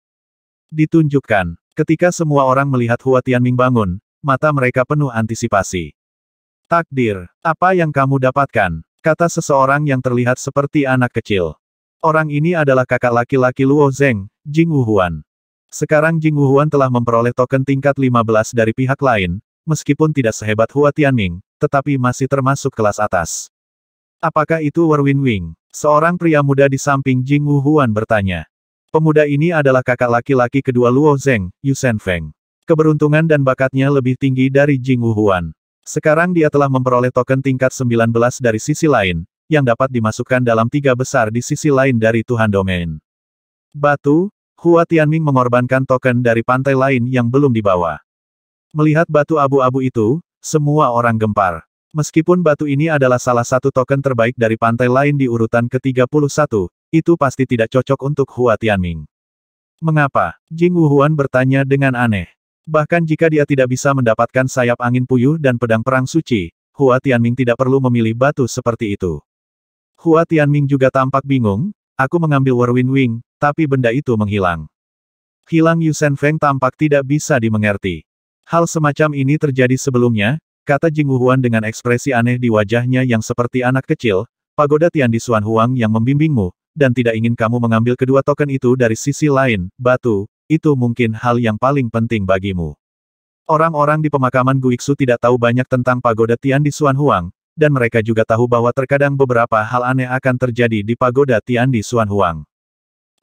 ditunjukkan. Ketika semua orang melihat Hua Tianming bangun, mata mereka penuh antisipasi. Takdir, apa yang kamu dapatkan? Kata seseorang yang terlihat seperti anak kecil. Orang ini adalah kakak laki-laki Luo Zeng, Jing Wuhuan. Sekarang Jing Wuhuan telah memperoleh token tingkat 15 dari pihak lain, meskipun tidak sehebat Hua Tianming, tetapi masih termasuk kelas atas. Apakah itu Werwin Wing? Seorang pria muda di samping Jing Wuhuan bertanya. Pemuda ini adalah kakak laki-laki kedua Luo Zeng, Yu Shenfeng. Keberuntungan dan bakatnya lebih tinggi dari Jing Wuhuan. Sekarang dia telah memperoleh token tingkat 19 dari sisi lain, yang dapat dimasukkan dalam 3 besar di sisi lain dari Tuhan Domain. Batu, Hua Tianming mengorbankan token dari pantai lain yang belum dibawa. Melihat batu abu-abu itu, semua orang gempar. Meskipun batu ini adalah salah satu token terbaik dari pantai lain di urutan ke-31, itu pasti tidak cocok untuk Hua Tianming. Mengapa? Jing Wuhuan bertanya dengan aneh. Bahkan jika dia tidak bisa mendapatkan sayap angin puyuh dan pedang perang suci, Hua Tianming tidak perlu memilih batu seperti itu. Hua Tianming juga tampak bingung, aku mengambil Werwin Wing, tapi benda itu menghilang. Hilang Yu Shenfeng tampak tidak bisa dimengerti. Hal semacam ini terjadi sebelumnya, kata Jing Wuhuan dengan ekspresi aneh di wajahnya yang seperti anak kecil, pagoda Tiandi Xuan Huang yang membimbingmu, dan tidak ingin kamu mengambil kedua token itu dari sisi lain, batu. Itu mungkin hal yang paling penting bagimu. Orang-orang di pemakaman Guiksu tidak tahu banyak tentang pagoda Tiandi Xuan Huang, dan mereka juga tahu bahwa terkadang beberapa hal aneh akan terjadi di pagoda Tiandi Xuan Huang.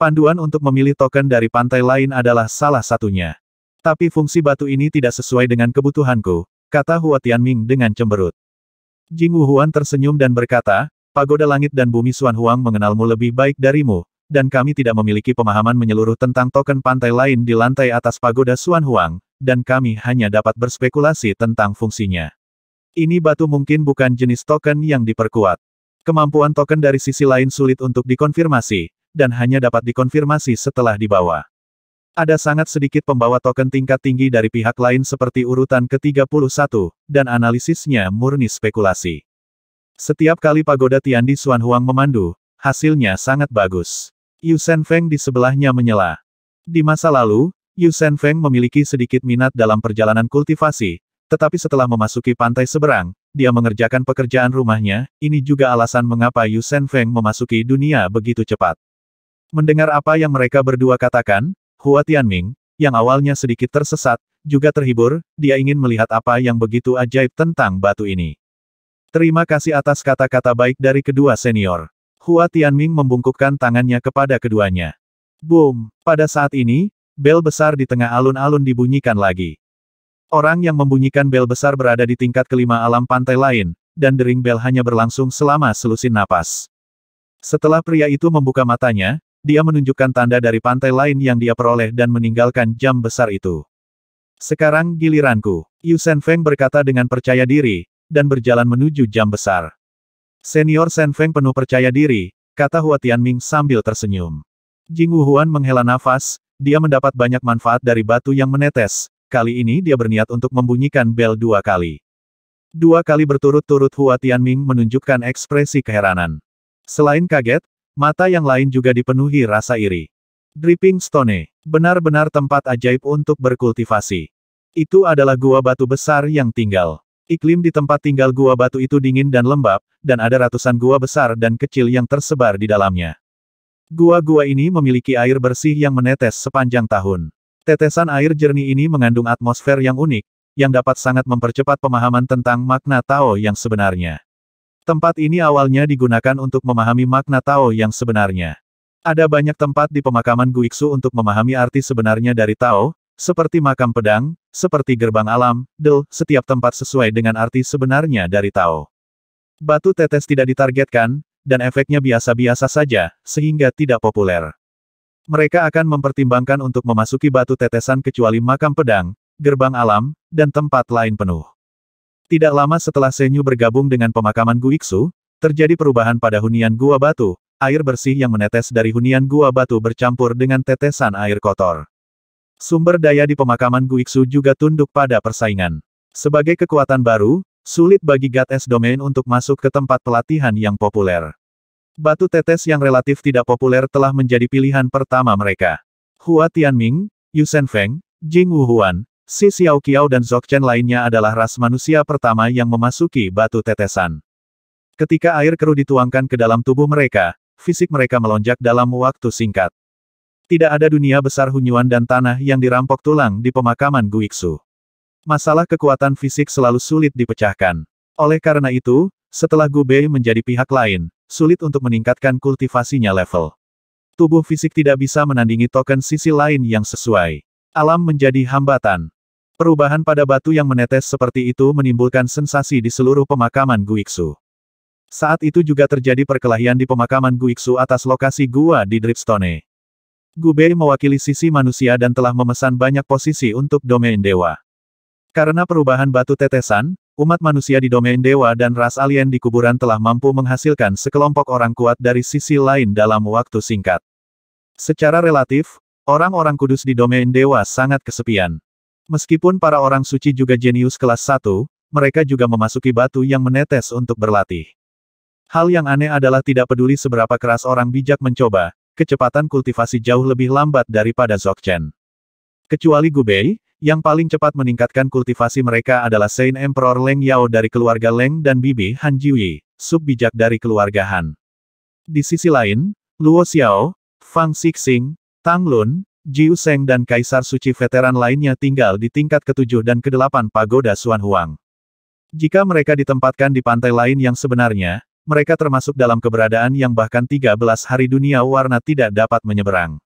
Panduan untuk memilih token dari pantai lain adalah salah satunya. Tapi fungsi batu ini tidak sesuai dengan kebutuhanku, kata Hua Tianming dengan cemberut. Jing Wuhuan tersenyum dan berkata, Pagoda Langit dan Bumi Xuan Huang mengenalmu lebih baik darimu, dan kami tidak memiliki pemahaman menyeluruh tentang token pantai lain di lantai atas Pagoda Xuan Huang, dan kami hanya dapat berspekulasi tentang fungsinya. Ini batu mungkin bukan jenis token yang diperkuat. Kemampuan token dari sisi lain sulit untuk dikonfirmasi, dan hanya dapat dikonfirmasi setelah dibawa. Ada sangat sedikit pembawa token tingkat tinggi dari pihak lain seperti urutan ke-31, dan analisisnya murni spekulasi. Setiap kali Pagoda Tiandi Xuan Huang memandu, hasilnya sangat bagus. Yu Shenfeng di sebelahnya menyela. Di masa lalu, Yu Shenfeng memiliki sedikit minat dalam perjalanan kultivasi, tetapi setelah memasuki pantai seberang, dia mengerjakan pekerjaan rumahnya, ini juga alasan mengapa Yu Shenfeng memasuki dunia begitu cepat. Mendengar apa yang mereka berdua katakan, Hua Tianming, yang awalnya sedikit tersesat, juga terhibur, dia ingin melihat apa yang begitu ajaib tentang batu ini. Terima kasih atas kata-kata baik dari kedua senior. Hua Tianming membungkukkan tangannya kepada keduanya. Boom! Pada saat ini, bel besar di tengah alun-alun dibunyikan lagi. Orang yang membunyikan bel besar berada di tingkat kelima alam pantai lain, dan dering bel hanya berlangsung selama selusin napas. Setelah pria itu membuka matanya, dia menunjukkan tanda dari pantai lain yang dia peroleh dan meninggalkan jam besar itu. Sekarang giliranku, Yu Shenfeng berkata dengan percaya diri, dan berjalan menuju jam besar. Senior Shenfeng penuh percaya diri, kata Hua Tianming sambil tersenyum. Jing Wuhuan menghela nafas, dia mendapat banyak manfaat dari batu yang menetes, kali ini dia berniat untuk membunyikan bel 2 kali. 2 kali berturut-turut Hua Tianming menunjukkan ekspresi keheranan. Selain kaget, mata yang lain juga dipenuhi rasa iri. Dripping Stone, benar-benar tempat ajaib untuk berkultivasi. Itu adalah gua batu besar yang tinggal. Iklim di tempat tinggal gua batu itu dingin dan lembab, dan ada ratusan gua besar dan kecil yang tersebar di dalamnya. Gua-gua ini memiliki air bersih yang menetes sepanjang tahun. Tetesan air jernih ini mengandung atmosfer yang unik, yang dapat sangat mempercepat pemahaman tentang makna Tao yang sebenarnya. Tempat ini awalnya digunakan untuk memahami makna Tao yang sebenarnya. Ada banyak tempat di pemakaman Guiksu untuk memahami arti sebenarnya dari Tao, seperti makam pedang, seperti gerbang alam, setiap tempat sesuai dengan arti sebenarnya dari Tao. Batu tetes tidak ditargetkan, dan efeknya biasa-biasa saja, sehingga tidak populer. Mereka akan mempertimbangkan untuk memasuki batu tetesan kecuali makam pedang, gerbang alam, dan tempat lain penuh. Tidak lama setelah Senyu bergabung dengan pemakaman Guiksu, terjadi perubahan pada hunian gua batu, air bersih yang menetes dari hunian gua batu bercampur dengan tetesan air kotor. Sumber daya di pemakaman Guiksu juga tunduk pada persaingan. Sebagai kekuatan baru, sulit bagi God S Domain untuk masuk ke tempat pelatihan yang populer. Batu tetes yang relatif tidak populer telah menjadi pilihan pertama mereka. Hua Tianming, Yu Shenfeng, Jing Wuhuan, Si Xiaoqiao dan Zhokchen lainnya adalah ras manusia pertama yang memasuki batu tetesan. Ketika air keruh dituangkan ke dalam tubuh mereka, fisik mereka melonjak dalam waktu singkat. Tidak ada dunia besar hunyuan dan tanah yang dirampok tulang di pemakaman Guiksu. Masalah kekuatan fisik selalu sulit dipecahkan. Oleh karena itu, setelah Gu Bei menjadi pihak lain, sulit untuk meningkatkan kultivasinya level. Tubuh fisik tidak bisa menandingi token sisi lain yang sesuai. Alam menjadi hambatan. Perubahan pada batu yang menetes seperti itu menimbulkan sensasi di seluruh pemakaman Guiksu. Saat itu juga terjadi perkelahian di pemakaman Guiksu atas lokasi gua di Dripstone. Gu Bei mewakili sisi manusia dan telah memesan banyak posisi untuk domain dewa. Karena perubahan batu tetesan, umat manusia di domain dewa dan ras alien di kuburan telah mampu menghasilkan sekelompok orang kuat dari sisi lain dalam waktu singkat. Secara relatif, orang-orang kudus di domain dewa sangat kesepian. Meskipun para orang suci juga jenius kelas 1, mereka juga memasuki batu yang menetes untuk berlatih. Hal yang aneh adalah tidak peduli seberapa keras orang bijak mencoba, kecepatan kultivasi jauh lebih lambat daripada Zhokchen. Kecuali Gu Bei, yang paling cepat meningkatkan kultivasi mereka adalah Saint Emperor Leng Yao dari keluarga Leng dan Bibi Han Jiwi, sub bijak dari keluarga Han. Di sisi lain, Luo Xiao, Fang Xixing, Tang Lun, Jiu Sheng dan Kaisar Suci veteran lainnya tinggal di tingkat ke-7 dan ke-8 Pagoda Xuan Huang. Jika mereka ditempatkan di pantai lain yang sebenarnya, mereka termasuk dalam keberadaan yang bahkan 13 hari dunia warna tidak dapat menyeberang.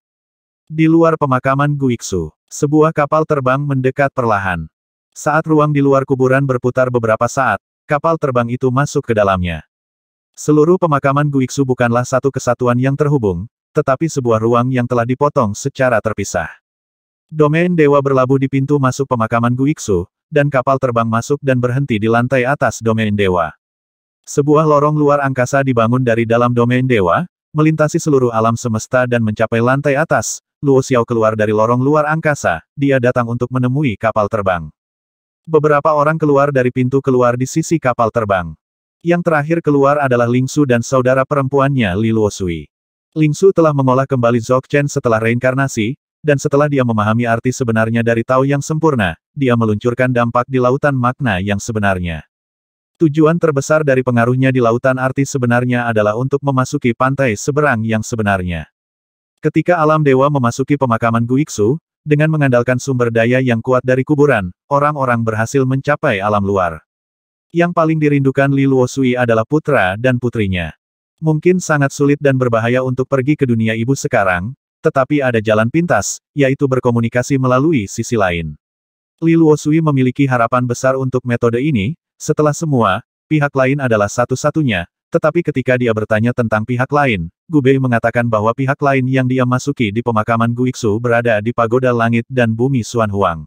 Di luar pemakaman Guiksu, sebuah kapal terbang mendekat perlahan. Saat ruang di luar kuburan berputar beberapa saat, kapal terbang itu masuk ke dalamnya. Seluruh pemakaman Guiksu bukanlah satu kesatuan yang terhubung, tetapi sebuah ruang yang telah dipotong secara terpisah. Domain dewa berlabuh di pintu masuk pemakaman Guiksu, dan kapal terbang masuk dan berhenti di lantai atas domain dewa. Sebuah lorong luar angkasa dibangun dari dalam domain dewa, melintasi seluruh alam semesta dan mencapai lantai atas. Luo Xiao keluar dari lorong luar angkasa, dia datang untuk menemui kapal terbang. Beberapa orang keluar dari pintu keluar di sisi kapal terbang. Yang terakhir keluar adalah Lingsu dan saudara perempuannya Li Luosui. Lingsu telah mengolah kembali Zhou Chen setelah reinkarnasi, dan setelah dia memahami arti sebenarnya dari Tao yang sempurna, dia meluncurkan dampak di lautan makna yang sebenarnya. Tujuan terbesar dari pengaruhnya di lautan arti sebenarnya adalah untuk memasuki pantai seberang yang sebenarnya. Ketika alam dewa memasuki pemakaman Guiksu, dengan mengandalkan sumber daya yang kuat dari kuburan, orang-orang berhasil mencapai alam luar. Yang paling dirindukan Li Luosui adalah putra dan putrinya. Mungkin sangat sulit dan berbahaya untuk pergi ke dunia ibu sekarang, tetapi ada jalan pintas, yaitu berkomunikasi melalui sisi lain. Li Luosui memiliki harapan besar untuk metode ini, setelah semua, pihak lain adalah satu-satunya, tetapi ketika dia bertanya tentang pihak lain, Gu Bei mengatakan bahwa pihak lain yang dia masuki di pemakaman Guiksu berada di pagoda langit dan bumi Xuan Huang.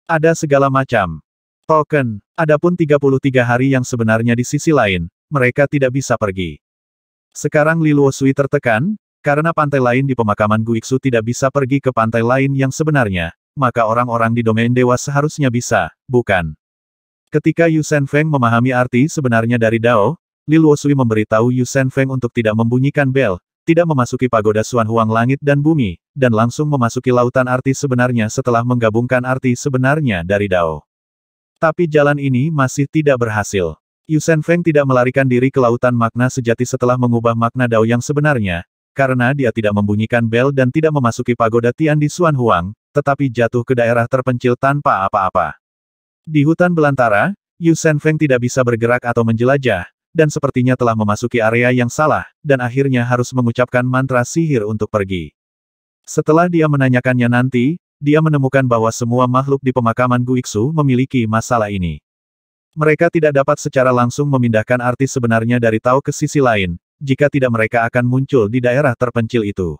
Ada segala macam token. Adapun 33 hari yang sebenarnya di sisi lain, mereka tidak bisa pergi. Sekarang Li Luosui tertekan, karena pantai lain di pemakaman Guiksu tidak bisa pergi ke pantai lain yang sebenarnya, maka orang-orang di domain dewa seharusnya bisa, bukan? Ketika Yu Shenfeng memahami arti sebenarnya dari Dao, Li Luosui memberitahu Yu Shenfeng untuk tidak membunyikan bel, tidak memasuki pagoda Xuan Huang langit dan bumi, dan langsung memasuki lautan arti sebenarnya setelah menggabungkan arti sebenarnya dari Dao. Tapi jalan ini masih tidak berhasil. Yu Shenfeng tidak melarikan diri ke lautan makna sejati setelah mengubah makna Dao yang sebenarnya, karena dia tidak membunyikan bel dan tidak memasuki pagoda Tian di Xuan Huang, tetapi jatuh ke daerah terpencil tanpa apa-apa. Di hutan belantara, Yu Shenfeng tidak bisa bergerak atau menjelajah, dan sepertinya telah memasuki area yang salah, dan akhirnya harus mengucapkan mantra sihir untuk pergi. Setelah dia menanyakannya nanti, dia menemukan bahwa semua makhluk di pemakaman Guiksu memiliki masalah ini. Mereka tidak dapat secara langsung memindahkan arti sebenarnya dari Tao ke sisi lain, jika tidak mereka akan muncul di daerah terpencil itu.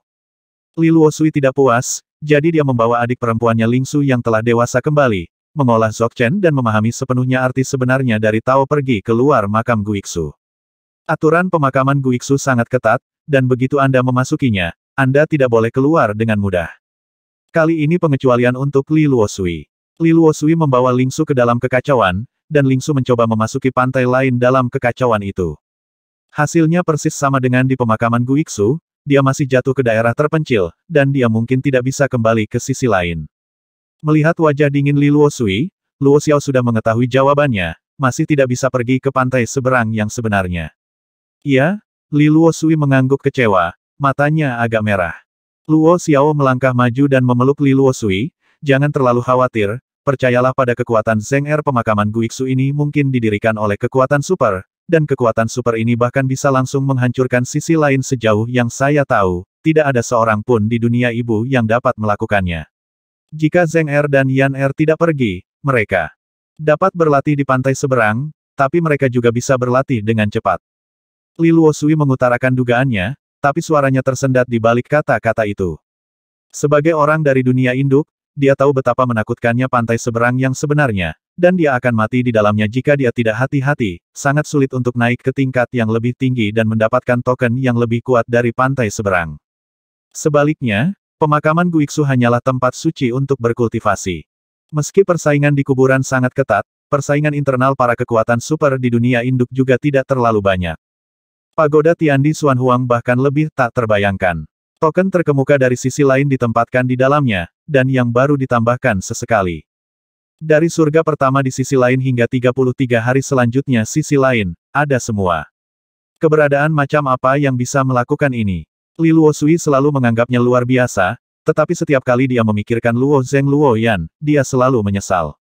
Li Luosui tidak puas, jadi dia membawa adik perempuannya Lingsu yang telah dewasa kembali, mengolah Zhou Chen dan memahami sepenuhnya arti sebenarnya dari Tao pergi ke luar makam Guiksu. Aturan pemakaman Guiksu sangat ketat, dan begitu Anda memasukinya, Anda tidak boleh keluar dengan mudah. Kali ini pengecualian untuk Li Luosui. Li Luosui membawa Lingsu ke dalam kekacauan, dan Lingsu mencoba memasuki pantai lain dalam kekacauan itu. Hasilnya persis sama dengan di pemakaman Guiksu, dia masih jatuh ke daerah terpencil, dan dia mungkin tidak bisa kembali ke sisi lain. Melihat wajah dingin Li Luosui, Luo Xiao sudah mengetahui jawabannya, masih tidak bisa pergi ke pantai seberang yang sebenarnya. Iya, Li Luosui mengangguk kecewa, matanya agak merah. Luo Xiao melangkah maju dan memeluk Li Luosui, jangan terlalu khawatir, percayalah pada kekuatan Zheng Er. Pemakaman Guiksu ini mungkin didirikan oleh kekuatan super, dan kekuatan super ini bahkan bisa langsung menghancurkan sisi lain sejauh yang saya tahu, tidak ada seorang pun di dunia ibu yang dapat melakukannya. Jika Zheng Er dan Yan Er tidak pergi, mereka dapat berlatih di pantai seberang, tapi mereka juga bisa berlatih dengan cepat. Li Luosui mengutarakan dugaannya, tapi suaranya tersendat di balik kata-kata itu. Sebagai orang dari dunia induk, dia tahu betapa menakutkannya pantai seberang yang sebenarnya, dan dia akan mati di dalamnya jika dia tidak hati-hati, sangat sulit untuk naik ke tingkat yang lebih tinggi dan mendapatkan token yang lebih kuat dari pantai seberang. Sebaliknya, pemakaman Guiksu hanyalah tempat suci untuk berkultivasi. Meski persaingan di kuburan sangat ketat, persaingan internal para kekuatan super di dunia induk juga tidak terlalu banyak. Pagoda Tian di Xuan Huang bahkan lebih tak terbayangkan. Token terkemuka dari sisi lain ditempatkan di dalamnya, dan yang baru ditambahkan sesekali. Dari surga pertama di sisi lain hingga 33 hari selanjutnya sisi lain, ada semua. Keberadaan macam apa yang bisa melakukan ini? Li Luosui selalu menganggapnya luar biasa, tetapi setiap kali dia memikirkan Luo Zheng Luo Yan, dia selalu menyesal.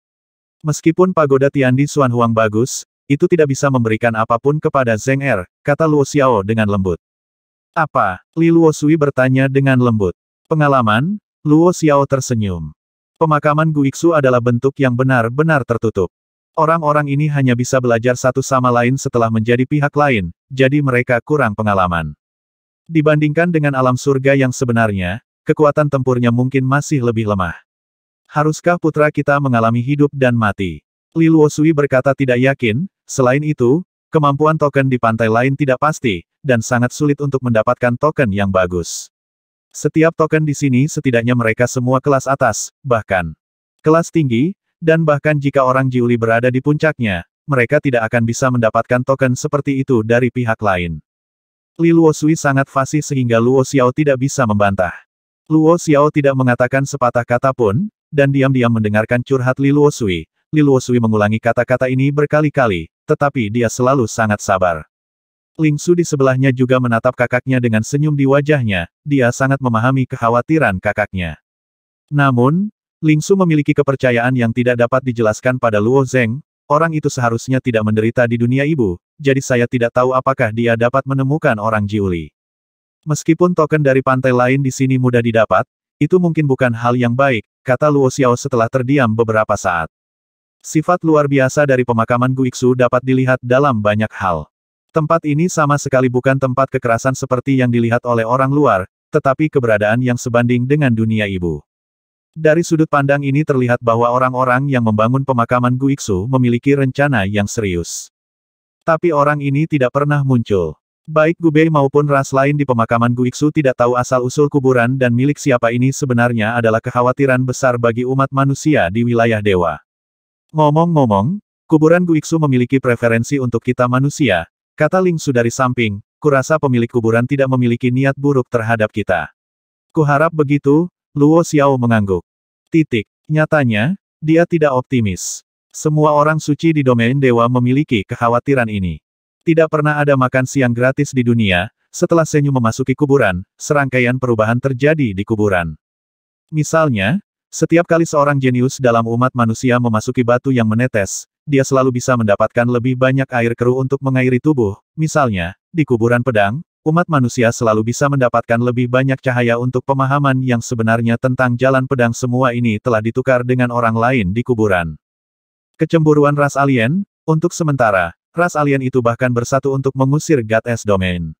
Meskipun pagoda Tian di Xuan Huang bagus, itu tidak bisa memberikan apapun kepada Zheng Er, kata Luo Xiao dengan lembut. Apa? Li Luosui bertanya dengan lembut. Pengalaman? Luo Xiao tersenyum. Pemakaman Guiksu adalah bentuk yang benar-benar tertutup. Orang-orang ini hanya bisa belajar satu sama lain setelah menjadi pihak lain, jadi mereka kurang pengalaman. Dibandingkan dengan alam surga yang sebenarnya, kekuatan tempurnya mungkin masih lebih lemah. Haruskah putra kita mengalami hidup dan mati? Li Luosui berkata tidak yakin, selain itu, kemampuan token di pantai lain tidak pasti, dan sangat sulit untuk mendapatkan token yang bagus. Setiap token di sini setidaknya mereka semua kelas atas, bahkan kelas tinggi, dan bahkan jika orang Jiuli berada di puncaknya, mereka tidak akan bisa mendapatkan token seperti itu dari pihak lain. Li Luosui sangat fasih sehingga Luo Xiao tidak bisa membantah. Luo Xiao tidak mengatakan sepatah kata pun, dan diam-diam mendengarkan curhat Li Luosui. Li Luosui mengulangi kata-kata ini berkali-kali, tetapi dia selalu sangat sabar. Ling Su di sebelahnya juga menatap kakaknya dengan senyum di wajahnya, dia sangat memahami kekhawatiran kakaknya. Namun, Ling Su memiliki kepercayaan yang tidak dapat dijelaskan pada Luo Zeng, orang itu seharusnya tidak menderita di dunia ibu, jadi saya tidak tahu apakah dia dapat menemukan orang Jiuli. Meskipun token dari pantai lain di sini mudah didapat, itu mungkin bukan hal yang baik, kata Luo Xiao setelah terdiam beberapa saat. Sifat luar biasa dari pemakaman Guiksu dapat dilihat dalam banyak hal. Tempat ini sama sekali bukan tempat kekerasan seperti yang dilihat oleh orang luar, tetapi keberadaan yang sebanding dengan dunia ibu. Dari sudut pandang ini terlihat bahwa orang-orang yang membangun pemakaman Guiksu memiliki rencana yang serius. Tapi orang ini tidak pernah muncul. Baik Gubei maupun ras lain di pemakaman Guiksu tidak tahu asal-usul kuburan dan milik siapa ini sebenarnya adalah kekhawatiran besar bagi umat manusia di wilayah dewa. Ngomong-ngomong, kuburan Guiksu memiliki preferensi untuk kita manusia, kata Ling Su dari samping, kurasa pemilik kuburan tidak memiliki niat buruk terhadap kita. Kuharap begitu, Luo Xiao mengangguk. Nyatanya, dia tidak optimis. Semua orang suci di domain dewa memiliki kekhawatiran ini. Tidak pernah ada makan siang gratis di dunia, setelah Senyu memasuki kuburan, serangkaian perubahan terjadi di kuburan. Misalnya, setiap kali seorang jenius dalam umat manusia memasuki batu yang menetes, dia selalu bisa mendapatkan lebih banyak air keruh untuk mengairi tubuh. Misalnya, di kuburan pedang, umat manusia selalu bisa mendapatkan lebih banyak cahaya untuk pemahaman yang sebenarnya tentang jalan pedang. Semua ini telah ditukar dengan orang lain di kuburan. Kecemburuan ras alien, untuk sementara, ras alien itu bahkan bersatu untuk mengusir Goddess Domain.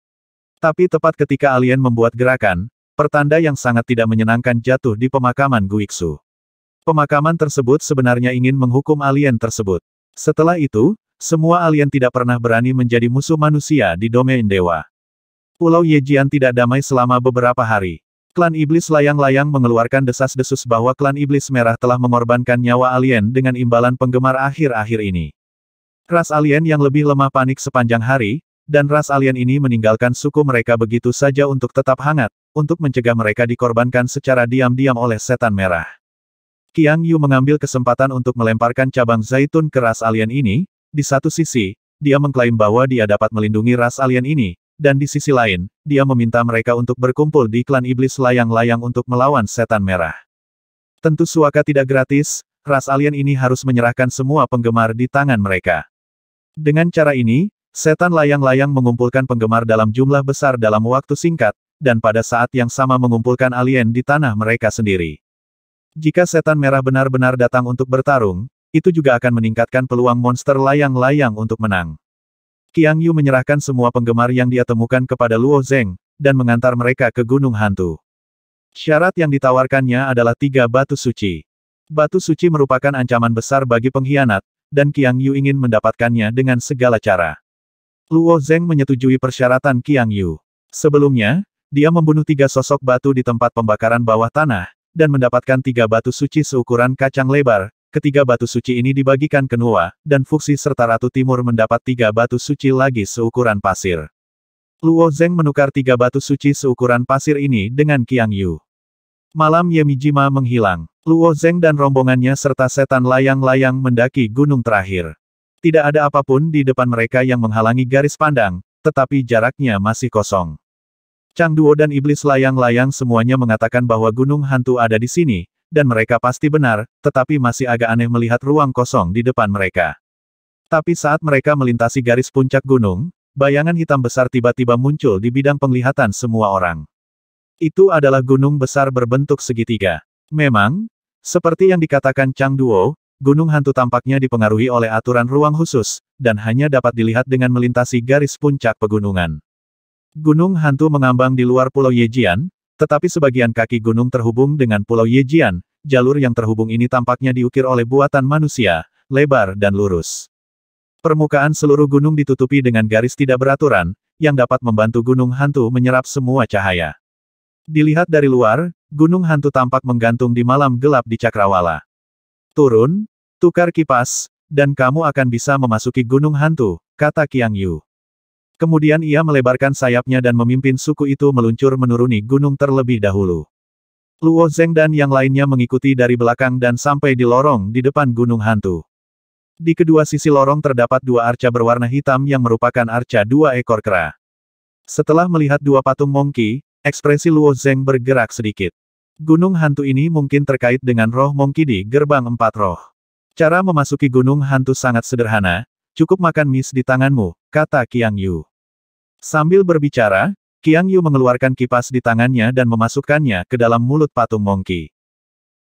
Tapi tepat ketika alien membuat gerakan, pertanda yang sangat tidak menyenangkan jatuh di pemakaman Guiksu. Pemakaman tersebut sebenarnya ingin menghukum alien tersebut. Setelah itu, semua alien tidak pernah berani menjadi musuh manusia di domain dewa. Pulau Yejian tidak damai selama beberapa hari. Klan Iblis Layang-Layang mengeluarkan desas-desus bahwa klan Iblis Merah telah mengorbankan nyawa alien dengan imbalan penggemar akhir-akhir ini. Ras alien yang lebih lemah panik sepanjang hari, dan ras alien ini meninggalkan suku mereka begitu saja untuk tetap hangat, untuk mencegah mereka dikorbankan secara diam-diam oleh setan merah. Qiang Yu mengambil kesempatan untuk melemparkan cabang zaitun ke ras alien ini. Di satu sisi, dia mengklaim bahwa dia dapat melindungi ras alien ini, dan di sisi lain, dia meminta mereka untuk berkumpul di klan Iblis Layang-Layang untuk melawan setan merah. Tentu suaka tidak gratis, ras alien ini harus menyerahkan semua penggemar di tangan mereka. Dengan cara ini, setan layang-layang mengumpulkan penggemar dalam jumlah besar dalam waktu singkat, dan pada saat yang sama mengumpulkan alien di tanah mereka sendiri. Jika setan merah benar-benar datang untuk bertarung, itu juga akan meningkatkan peluang monster layang-layang untuk menang. Qiang Yu menyerahkan semua penggemar yang dia temukan kepada Luo Zeng, dan mengantar mereka ke Gunung Hantu. Syarat yang ditawarkannya adalah 3 batu suci. Batu suci merupakan ancaman besar bagi pengkhianat, dan Qiang Yu ingin mendapatkannya dengan segala cara. Luo Zeng menyetujui persyaratan Qiang Yu. Sebelumnya, dia membunuh 3 sosok batu di tempat pembakaran bawah tanah, dan mendapatkan 3 batu suci seukuran kacang lebar. Ketiga batu suci ini dibagikan ke Nuwa, dan Fuxi serta Ratu Timur mendapat 3 batu suci lagi seukuran pasir. Luo Zeng menukar 3 batu suci seukuran pasir ini dengan Qiang Yu. Malam Yemijima menghilang. Luo Zeng dan rombongannya serta setan layang-layang mendaki gunung terakhir. Tidak ada apapun di depan mereka yang menghalangi garis pandang, tetapi jaraknya masih kosong. Changduo dan Iblis Layang-Layang semuanya mengatakan bahwa gunung hantu ada di sini, dan mereka pasti benar, tetapi masih agak aneh melihat ruang kosong di depan mereka. Tapi saat mereka melintasi garis puncak gunung, bayangan hitam besar tiba-tiba muncul di bidang penglihatan semua orang. Itu adalah gunung besar berbentuk segitiga. Memang, Seperti yang dikatakan Chang Duo, gunung hantu tampaknya dipengaruhi oleh aturan ruang khusus, dan hanya dapat dilihat dengan melintasi garis puncak pegunungan. Gunung hantu mengambang di luar Pulau Yejian, tetapi sebagian kaki gunung terhubung dengan Pulau Yejian. Jalur yang terhubung ini tampaknya diukir oleh buatan manusia, lebar dan lurus. Permukaan seluruh gunung ditutupi dengan garis tidak beraturan, yang dapat membantu gunung hantu menyerap semua cahaya. Dilihat dari luar, gunung hantu tampak menggantung di malam gelap di Cakrawala. Turun, tukar kipas, dan kamu akan bisa memasuki gunung hantu, kata Qiang Yu. Kemudian ia melebarkan sayapnya dan memimpin suku itu meluncur menuruni gunung terlebih dahulu. Luo Zeng dan yang lainnya mengikuti dari belakang dan sampai di lorong di depan gunung hantu. Di kedua sisi lorong terdapat dua arca berwarna hitam yang merupakan arca dua ekor kera. Setelah melihat dua patung Monkey, ekspresi Luo Zeng bergerak sedikit. Gunung hantu ini mungkin terkait dengan roh Monkey di gerbang empat roh. Cara memasuki gunung hantu sangat sederhana, cukup makan mis di tanganmu, kata Qiang Yu. Sambil berbicara, Qiang Yu mengeluarkan kipas di tangannya dan memasukkannya ke dalam mulut patung Monkey.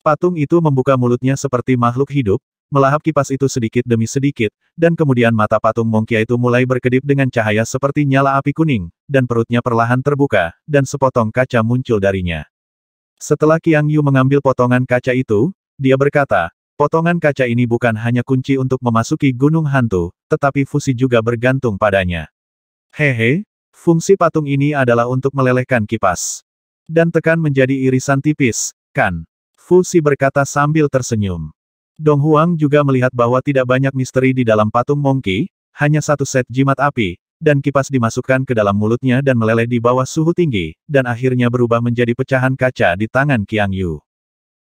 Patung itu membuka mulutnya seperti makhluk hidup, melahap kipas itu sedikit demi sedikit, dan kemudian mata patung Monkey itu mulai berkedip dengan cahaya seperti nyala api kuning, dan perutnya perlahan terbuka, dan sepotong kaca muncul darinya. Setelah Qiang Yu mengambil potongan kaca itu, dia berkata, potongan kaca ini bukan hanya kunci untuk memasuki gunung hantu, tetapi fusi juga bergantung padanya. Hehe. Fungsi patung ini adalah untuk melelehkan kipas. Dan tekan menjadi irisan tipis, kan? Fusi berkata sambil tersenyum. Dong Huang juga melihat bahwa tidak banyak misteri di dalam patung Monkey, hanya satu set jimat api, dan kipas dimasukkan ke dalam mulutnya dan meleleh di bawah suhu tinggi, dan akhirnya berubah menjadi pecahan kaca di tangan Qiang Yu.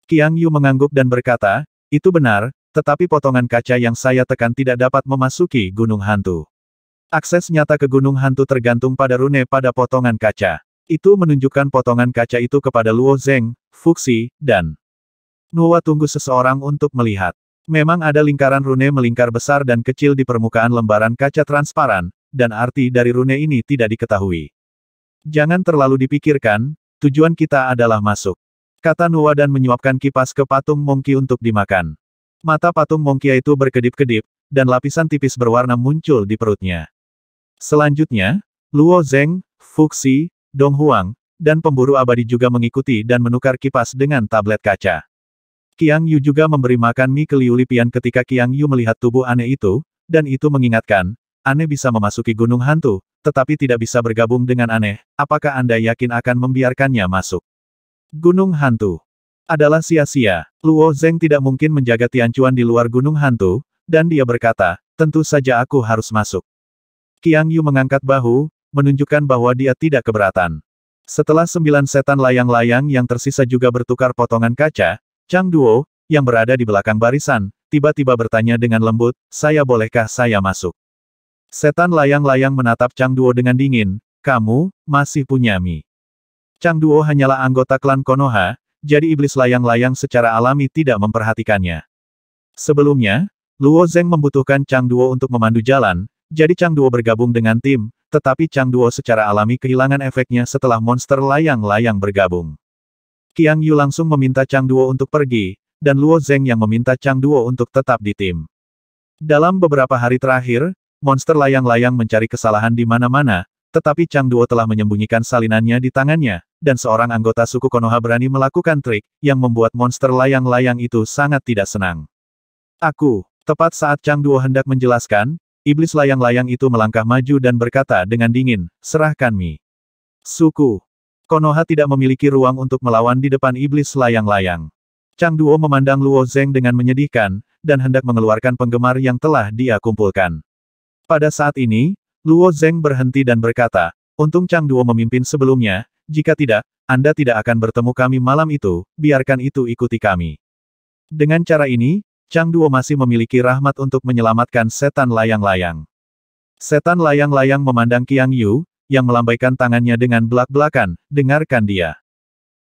Qiang Yu mengangguk dan berkata, itu benar, tetapi potongan kaca yang saya tekan tidak dapat memasuki gunung hantu. Akses nyata ke gunung hantu tergantung pada rune pada potongan kaca. Itu menunjukkan potongan kaca itu kepada Luo Zeng, Fuxi, dan Nuwa tunggu seseorang untuk melihat. Memang ada lingkaran rune melingkar besar dan kecil di permukaan lembaran kaca transparan, dan arti dari rune ini tidak diketahui. Jangan terlalu dipikirkan, tujuan kita adalah masuk, kata Nuwa dan menyuapkan kipas ke patung Monkey untuk dimakan. Mata patung Monkey itu berkedip-kedip, dan lapisan tipis berwarna muncul di perutnya. Selanjutnya, Luo Zeng, Fuxi, Dong Huang, dan pemburu abadi juga mengikuti dan menukar kipas dengan tablet kaca. Qiang Yu juga memberi makan mie ke Liu Lipian ketika Qiang Yu melihat tubuh aneh itu, dan itu mengingatkan, aneh bisa memasuki gunung hantu, tetapi tidak bisa bergabung dengan aneh, apakah Anda yakin akan membiarkannya masuk? Gunung hantu adalah sia-sia. Luo Zeng tidak mungkin menjaga Tianchuan di luar gunung hantu, dan dia berkata, tentu saja aku harus masuk. Qiang Yu mengangkat bahu, menunjukkan bahwa dia tidak keberatan. Setelah 9 setan layang-layang yang tersisa juga bertukar potongan kaca, Chang Duo, yang berada di belakang barisan, tiba-tiba bertanya dengan lembut, bolehkah saya masuk? Setan layang-layang menatap Chang Duo dengan dingin, kamu, masih punya mie. Chang Duo hanyalah anggota klan Konoha, jadi iblis layang-layang secara alami tidak memperhatikannya. Sebelumnya, Luo Zeng membutuhkan Chang Duo untuk memandu jalan, jadi Chang Duo bergabung dengan tim, tetapi Chang Duo secara alami kehilangan efeknya setelah monster layang-layang bergabung. Qiang Yu langsung meminta Chang Duo untuk pergi, dan Luo Zeng yang meminta Chang Duo untuk tetap di tim. Dalam beberapa hari terakhir, monster layang-layang mencari kesalahan di mana-mana, tetapi Chang Duo telah menyembunyikan salinannya di tangannya, dan seorang anggota suku Konoha berani melakukan trik, yang membuat monster layang-layang itu sangat tidak senang. Tepat saat Chang Duo hendak menjelaskan, iblis layang-layang itu melangkah maju dan berkata dengan dingin, serahkan mie. Suku Konoha tidak memiliki ruang untuk melawan di depan iblis layang-layang. Chang Duo memandang Luo Zeng dengan menyedihkan, dan hendak mengeluarkan penggemar yang telah dia kumpulkan. Pada saat ini, Luo Zeng berhenti dan berkata, untung Chang Duo memimpin sebelumnya, jika tidak, Anda tidak akan bertemu kami malam itu, biarkan itu ikuti kami. Dengan cara ini, Chang Duo masih memiliki rahmat untuk menyelamatkan setan layang-layang. Setan layang-layang memandang Qiang Yu, yang melambaikan tangannya dengan belak-belakan, dengarkan dia.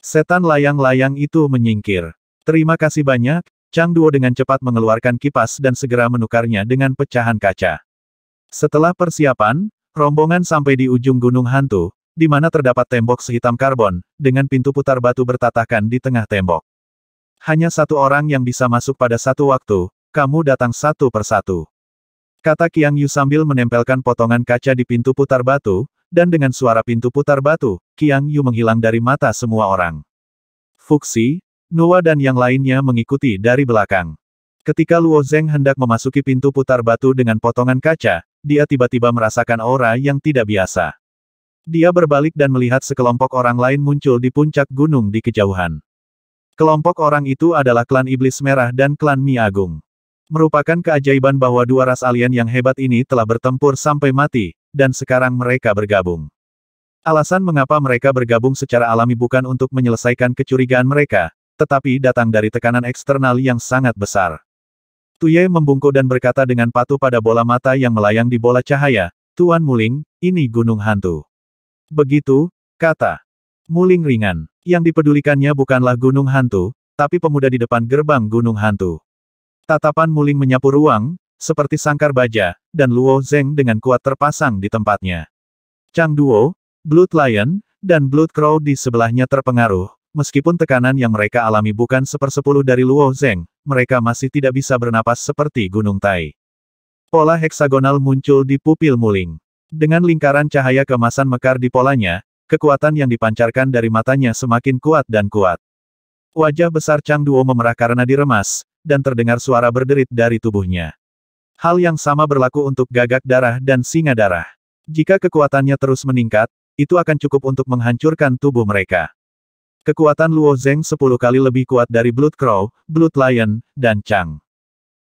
Setan layang-layang itu menyingkir. Terima kasih banyak, Chang Duo dengan cepat mengeluarkan kipas dan segera menukarnya dengan pecahan kaca. Setelah persiapan, rombongan sampai di ujung gunung hantu, di mana terdapat tembok sehitam karbon, dengan pintu putar batu bertatahkan di tengah tembok. Hanya satu orang yang bisa masuk pada satu waktu, kamu datang satu persatu. Kata Qiang Yu sambil menempelkan potongan kaca di pintu putar batu, dan dengan suara pintu putar batu, Qiang Yu menghilang dari mata semua orang. Fuxi, Nuwa dan yang lainnya mengikuti dari belakang. Ketika Luo Zeng hendak memasuki pintu putar batu dengan potongan kaca, dia tiba-tiba merasakan aura yang tidak biasa. Dia berbalik dan melihat sekelompok orang lain muncul di puncak gunung di kejauhan. Kelompok orang itu adalah klan Iblis Merah dan klan Mi Agung. Merupakan keajaiban bahwa dua ras alien yang hebat ini telah bertempur sampai mati, dan sekarang mereka bergabung. Alasan mengapa mereka bergabung secara alami bukan untuk menyelesaikan kecurigaan mereka, tetapi datang dari tekanan eksternal yang sangat besar. Tuye membungkuk dan berkata dengan patuh pada bola mata yang melayang di bola cahaya, "Tuan Muling, ini gunung hantu." Begitu, kata Muling ringan. Yang dipedulikannya bukanlah gunung hantu, tapi pemuda di depan gerbang gunung hantu. Tatapan Muling menyapu ruang, seperti sangkar baja, dan Luo Zeng dengan kuat terpasang di tempatnya. Chang Duo, Blood Lion, dan Blood Crow di sebelahnya terpengaruh. Meskipun tekanan yang mereka alami bukan 1/10 dari Luo Zeng, mereka masih tidak bisa bernapas seperti Gunung Tai. Pola heksagonal muncul di pupil Muling. Dengan lingkaran cahaya keemasan mekar di polanya, kekuatan yang dipancarkan dari matanya semakin kuat dan kuat. Wajah besar Chang Duo memerah karena diremas, dan terdengar suara berderit dari tubuhnya. Hal yang sama berlaku untuk Gagak Darah dan Singa Darah. Jika kekuatannya terus meningkat, itu akan cukup untuk menghancurkan tubuh mereka. Kekuatan Luo Zeng 10 kali lebih kuat dari Blood Crow, Blood Lion, dan Chang.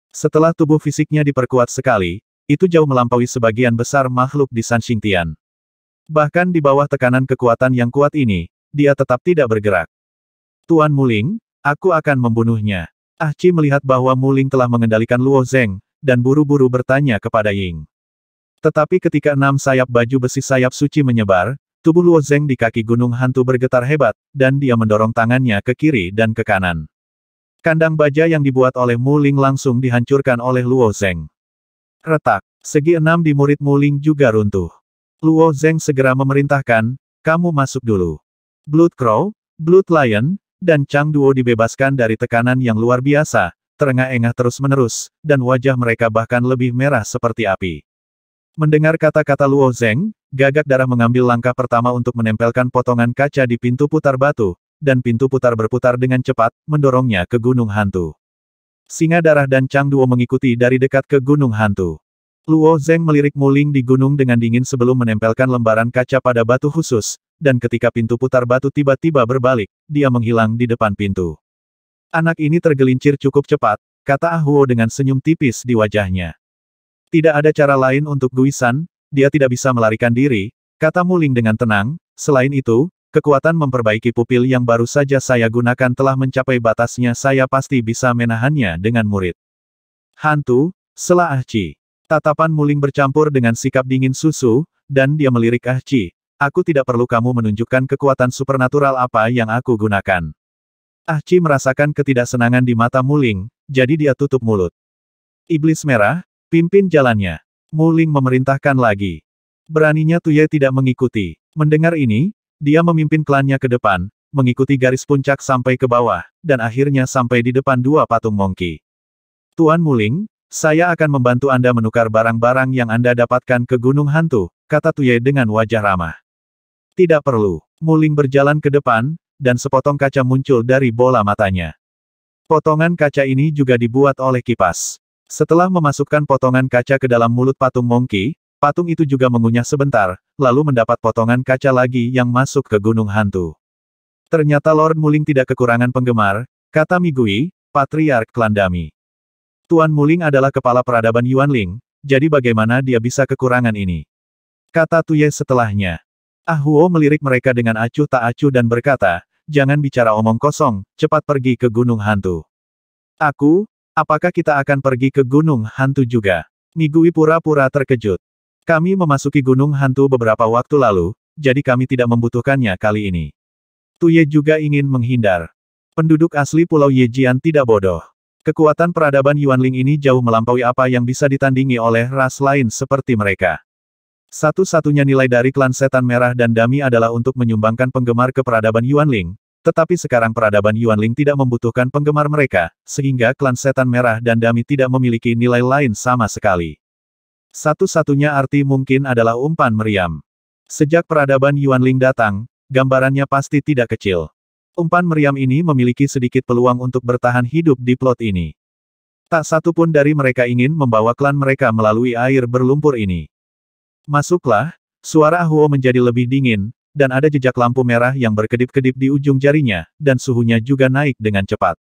Setelah tubuh fisiknya diperkuat sekali, itu jauh melampaui sebagian besar makhluk di Sanxingtian. Bahkan di bawah tekanan kekuatan yang kuat ini, dia tetap tidak bergerak. Tuan Muling, aku akan membunuhnya. Ah Chi melihat bahwa Muling telah mengendalikan Luo Zeng, dan buru-buru bertanya kepada Ying. Tetapi ketika 6 sayap baju besi sayap suci menyebar, tubuh Luo Zeng di kaki gunung hantu bergetar hebat, dan dia mendorong tangannya ke kiri dan ke kanan. Kandang baja yang dibuat oleh Muling langsung dihancurkan oleh Luo Zeng. Retak, segi 6 di murid Muling juga runtuh. Luo Zeng segera memerintahkan, kamu masuk dulu. Blood Crow, Blood Lion, dan Chang Duo dibebaskan dari tekanan yang luar biasa, terengah-engah terus-menerus, dan wajah mereka bahkan lebih merah seperti api. Mendengar kata-kata Luo Zeng, Gagak Darah mengambil langkah pertama untuk menempelkan potongan kaca di pintu putar batu, dan pintu putar berputar dengan cepat, mendorongnya ke gunung hantu. Singa Darah dan Chang Duo mengikuti dari dekat ke gunung hantu. Luo Zeng melirik Muling di gunung dengan dingin sebelum menempelkan lembaran kaca pada batu khusus, dan ketika pintu putar batu tiba-tiba berbalik, dia menghilang di depan pintu. Anak ini tergelincir cukup cepat, kata Ah Huo dengan senyum tipis di wajahnya. Tidak ada cara lain untuk Guisan, dia tidak bisa melarikan diri, kata Muling dengan tenang. Selain itu, kekuatan memperbaiki pupil yang baru saja saya gunakan telah mencapai batasnya, saya pasti bisa menahannya dengan murid. Hantu, sela Ah Chi. Tatapan Muling bercampur dengan sikap dingin susu, dan dia melirik Ah Chi. Aku tidak perlu kamu menunjukkan kekuatan supernatural apa yang aku gunakan. Ah Chi merasakan ketidaksenangan di mata Muling, jadi dia tutup mulut. Iblis Merah, pimpin jalannya. Muling memerintahkan lagi. Beraninya Tuye tidak mengikuti. Mendengar ini, dia memimpin klannya ke depan, mengikuti garis puncak sampai ke bawah, dan akhirnya sampai di depan dua patung Monkey. Tuan Muling, saya akan membantu Anda menukar barang-barang yang Anda dapatkan ke Gunung Hantu, kata Tuye dengan wajah ramah. Tidak perlu. Muling berjalan ke depan, dan sepotong kaca muncul dari bola matanya. Potongan kaca ini juga dibuat oleh kipas. Setelah memasukkan potongan kaca ke dalam mulut patung Monkey, patung itu juga mengunyah sebentar, lalu mendapat potongan kaca lagi yang masuk ke gunung hantu. Ternyata Lord Muling tidak kekurangan penggemar, kata Migui, patriark klan Dami. Tuan Muling adalah kepala peradaban Yuanling, jadi bagaimana dia bisa kekurangan ini? Kata Tuye setelahnya. Ah Huo melirik mereka dengan acuh tak acuh dan berkata, jangan bicara omong kosong, cepat pergi ke gunung hantu. Aku? Apakah kita akan pergi ke gunung hantu juga? Migui pura-pura terkejut. Kami memasuki gunung hantu beberapa waktu lalu, jadi kami tidak membutuhkannya kali ini. Tuye juga ingin menghindar. Penduduk asli Pulau Yejian tidak bodoh. Kekuatan peradaban Yuanling ini jauh melampaui apa yang bisa ditandingi oleh ras lain seperti mereka. Satu-satunya nilai dari klan Setan Merah dan Dami adalah untuk menyumbangkan penggemar ke peradaban Yuanling, Tetapi sekarang peradaban Yuanling tidak membutuhkan penggemar mereka, sehingga klan Setan Merah dan Dami tidak memiliki nilai lain sama sekali. Satu-satunya arti mungkin adalah umpan meriam. Sejak peradaban Yuanling datang, gambarannya pasti tidak kecil. Umpan meriam ini memiliki sedikit peluang untuk bertahan hidup di plot ini. Tak satu pun dari mereka ingin membawa klan mereka melalui air berlumpur ini. Masuklah, suara Huo menjadi lebih dingin, dan ada jejak lampu merah yang berkedip-kedip di ujung jarinya, dan suhunya juga naik dengan cepat.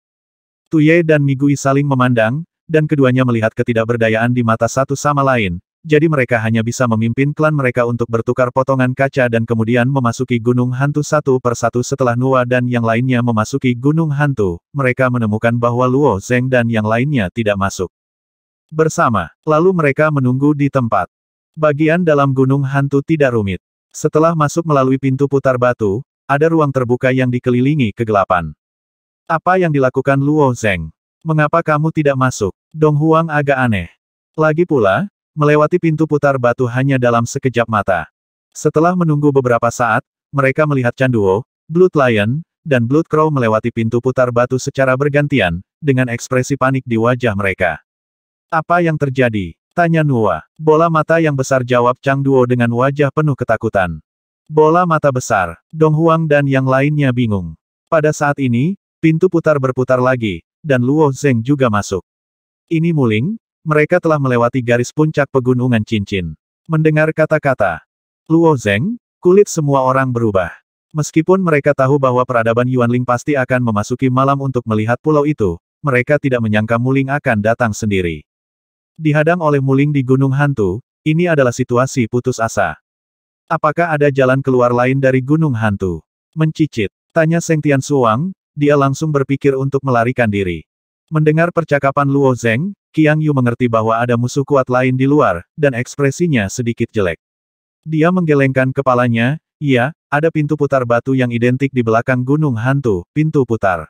Tuye dan Migui saling memandang, dan keduanya melihat ketidakberdayaan di mata satu sama lain, jadi mereka hanya bisa memimpin klan mereka untuk bertukar potongan kaca dan kemudian memasuki gunung hantu satu persatu. Setelah Nuwa dan yang lainnya memasuki gunung hantu, mereka menemukan bahwa Luo Zeng dan yang lainnya tidak masuk bersama. Lalu mereka menunggu di tempat. Bagian dalam gunung hantu tidak rumit. Setelah masuk melalui pintu putar batu, ada ruang terbuka yang dikelilingi kegelapan. Apa yang dilakukan Luo Zeng? Mengapa kamu tidak masuk? Dong Huang agak aneh. Lagi pula, melewati pintu putar batu hanya dalam sekejap mata. Setelah menunggu beberapa saat, mereka melihat Chanduo, Blood Lion, dan Blood Crow melewati pintu putar batu secara bergantian, dengan ekspresi panik di wajah mereka. Apa yang terjadi? Tanya Nuwa. Bola mata yang besar, jawab Changduo dengan wajah penuh ketakutan. Bola mata besar, Dong Huang dan yang lainnya bingung. Pada saat ini, pintu putar berputar lagi, dan Luo Zeng juga masuk. Ini Muling, mereka telah melewati garis puncak pegunungan cincin. Mendengar kata-kata Luo Zeng, kulit semua orang berubah. Meskipun mereka tahu bahwa peradaban Yuanling pasti akan memasuki malam untuk melihat pulau itu, mereka tidak menyangka Muling akan datang sendiri. Dihadang oleh Muling di gunung hantu, ini adalah situasi putus asa. Apakah ada jalan keluar lain dari gunung hantu? Mencicit, tanya Seng Tianxuang, dia langsung berpikir untuk melarikan diri. Mendengar percakapan Luo Zeng, Qiang Yu mengerti bahwa ada musuh kuat lain di luar, dan ekspresinya sedikit jelek. Dia menggelengkan kepalanya, iya, ada pintu putar batu yang identik di belakang gunung hantu, pintu putar.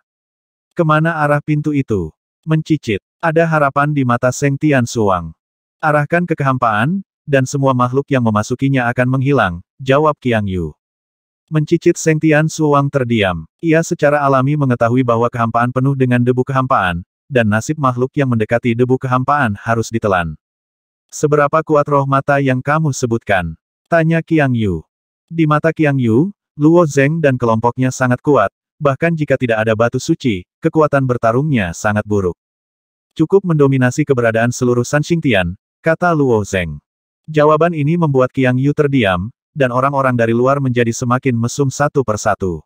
Kemana arah pintu itu? Mencicit, ada harapan di mata Seng Tianxuang. Arahkan ke kehampaan, dan semua makhluk yang memasukinya akan menghilang, jawab Qiang Yu. Mencicit Seng Tianxuang terdiam. Ia secara alami mengetahui bahwa kehampaan penuh dengan debu kehampaan, dan nasib makhluk yang mendekati debu kehampaan harus ditelan. Seberapa kuat roh mata yang kamu sebutkan? Tanya Qiang Yu. Di mata Qiang Yu, Luo Zeng dan kelompoknya sangat kuat, bahkan jika tidak ada batu suci, kekuatan bertarungnya sangat buruk. Cukup mendominasi keberadaan seluruh San Xingtian, kata Luo Zeng. Jawaban ini membuat Qiang Yu terdiam, dan orang-orang dari luar menjadi semakin mesum satu persatu.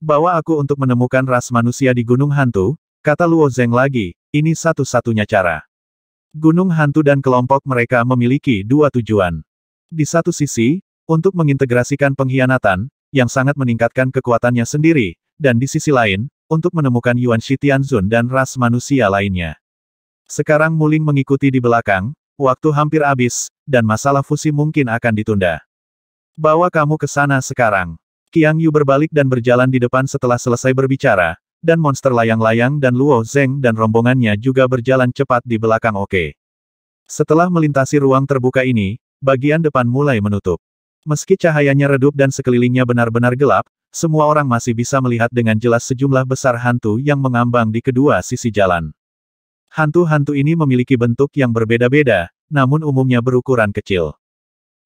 Bawa aku untuk menemukan ras manusia di gunung hantu, kata Luo Zeng lagi, ini satu-satunya cara. Gunung hantu dan kelompok mereka memiliki dua tujuan. Di satu sisi, untuk mengintegrasikan pengkhianatan, yang sangat meningkatkan kekuatannya sendiri, dan di sisi lain, untuk menemukan Yuan Shi Tianzun dan ras manusia lainnya. Sekarang Muling mengikuti di belakang, waktu hampir habis, dan masalah fusi mungkin akan ditunda. Bawa kamu ke sana sekarang. Qiang Yu berbalik dan berjalan di depan setelah selesai berbicara, dan monster layang-layang dan Luo Zeng dan rombongannya juga berjalan cepat di belakang Oke. Setelah melintasi ruang terbuka ini, bagian depan mulai menutup. Meski cahayanya redup dan sekelilingnya benar-benar gelap, semua orang masih bisa melihat dengan jelas sejumlah besar hantu yang mengambang di kedua sisi jalan. Hantu-hantu ini memiliki bentuk yang berbeda-beda, namun umumnya berukuran kecil.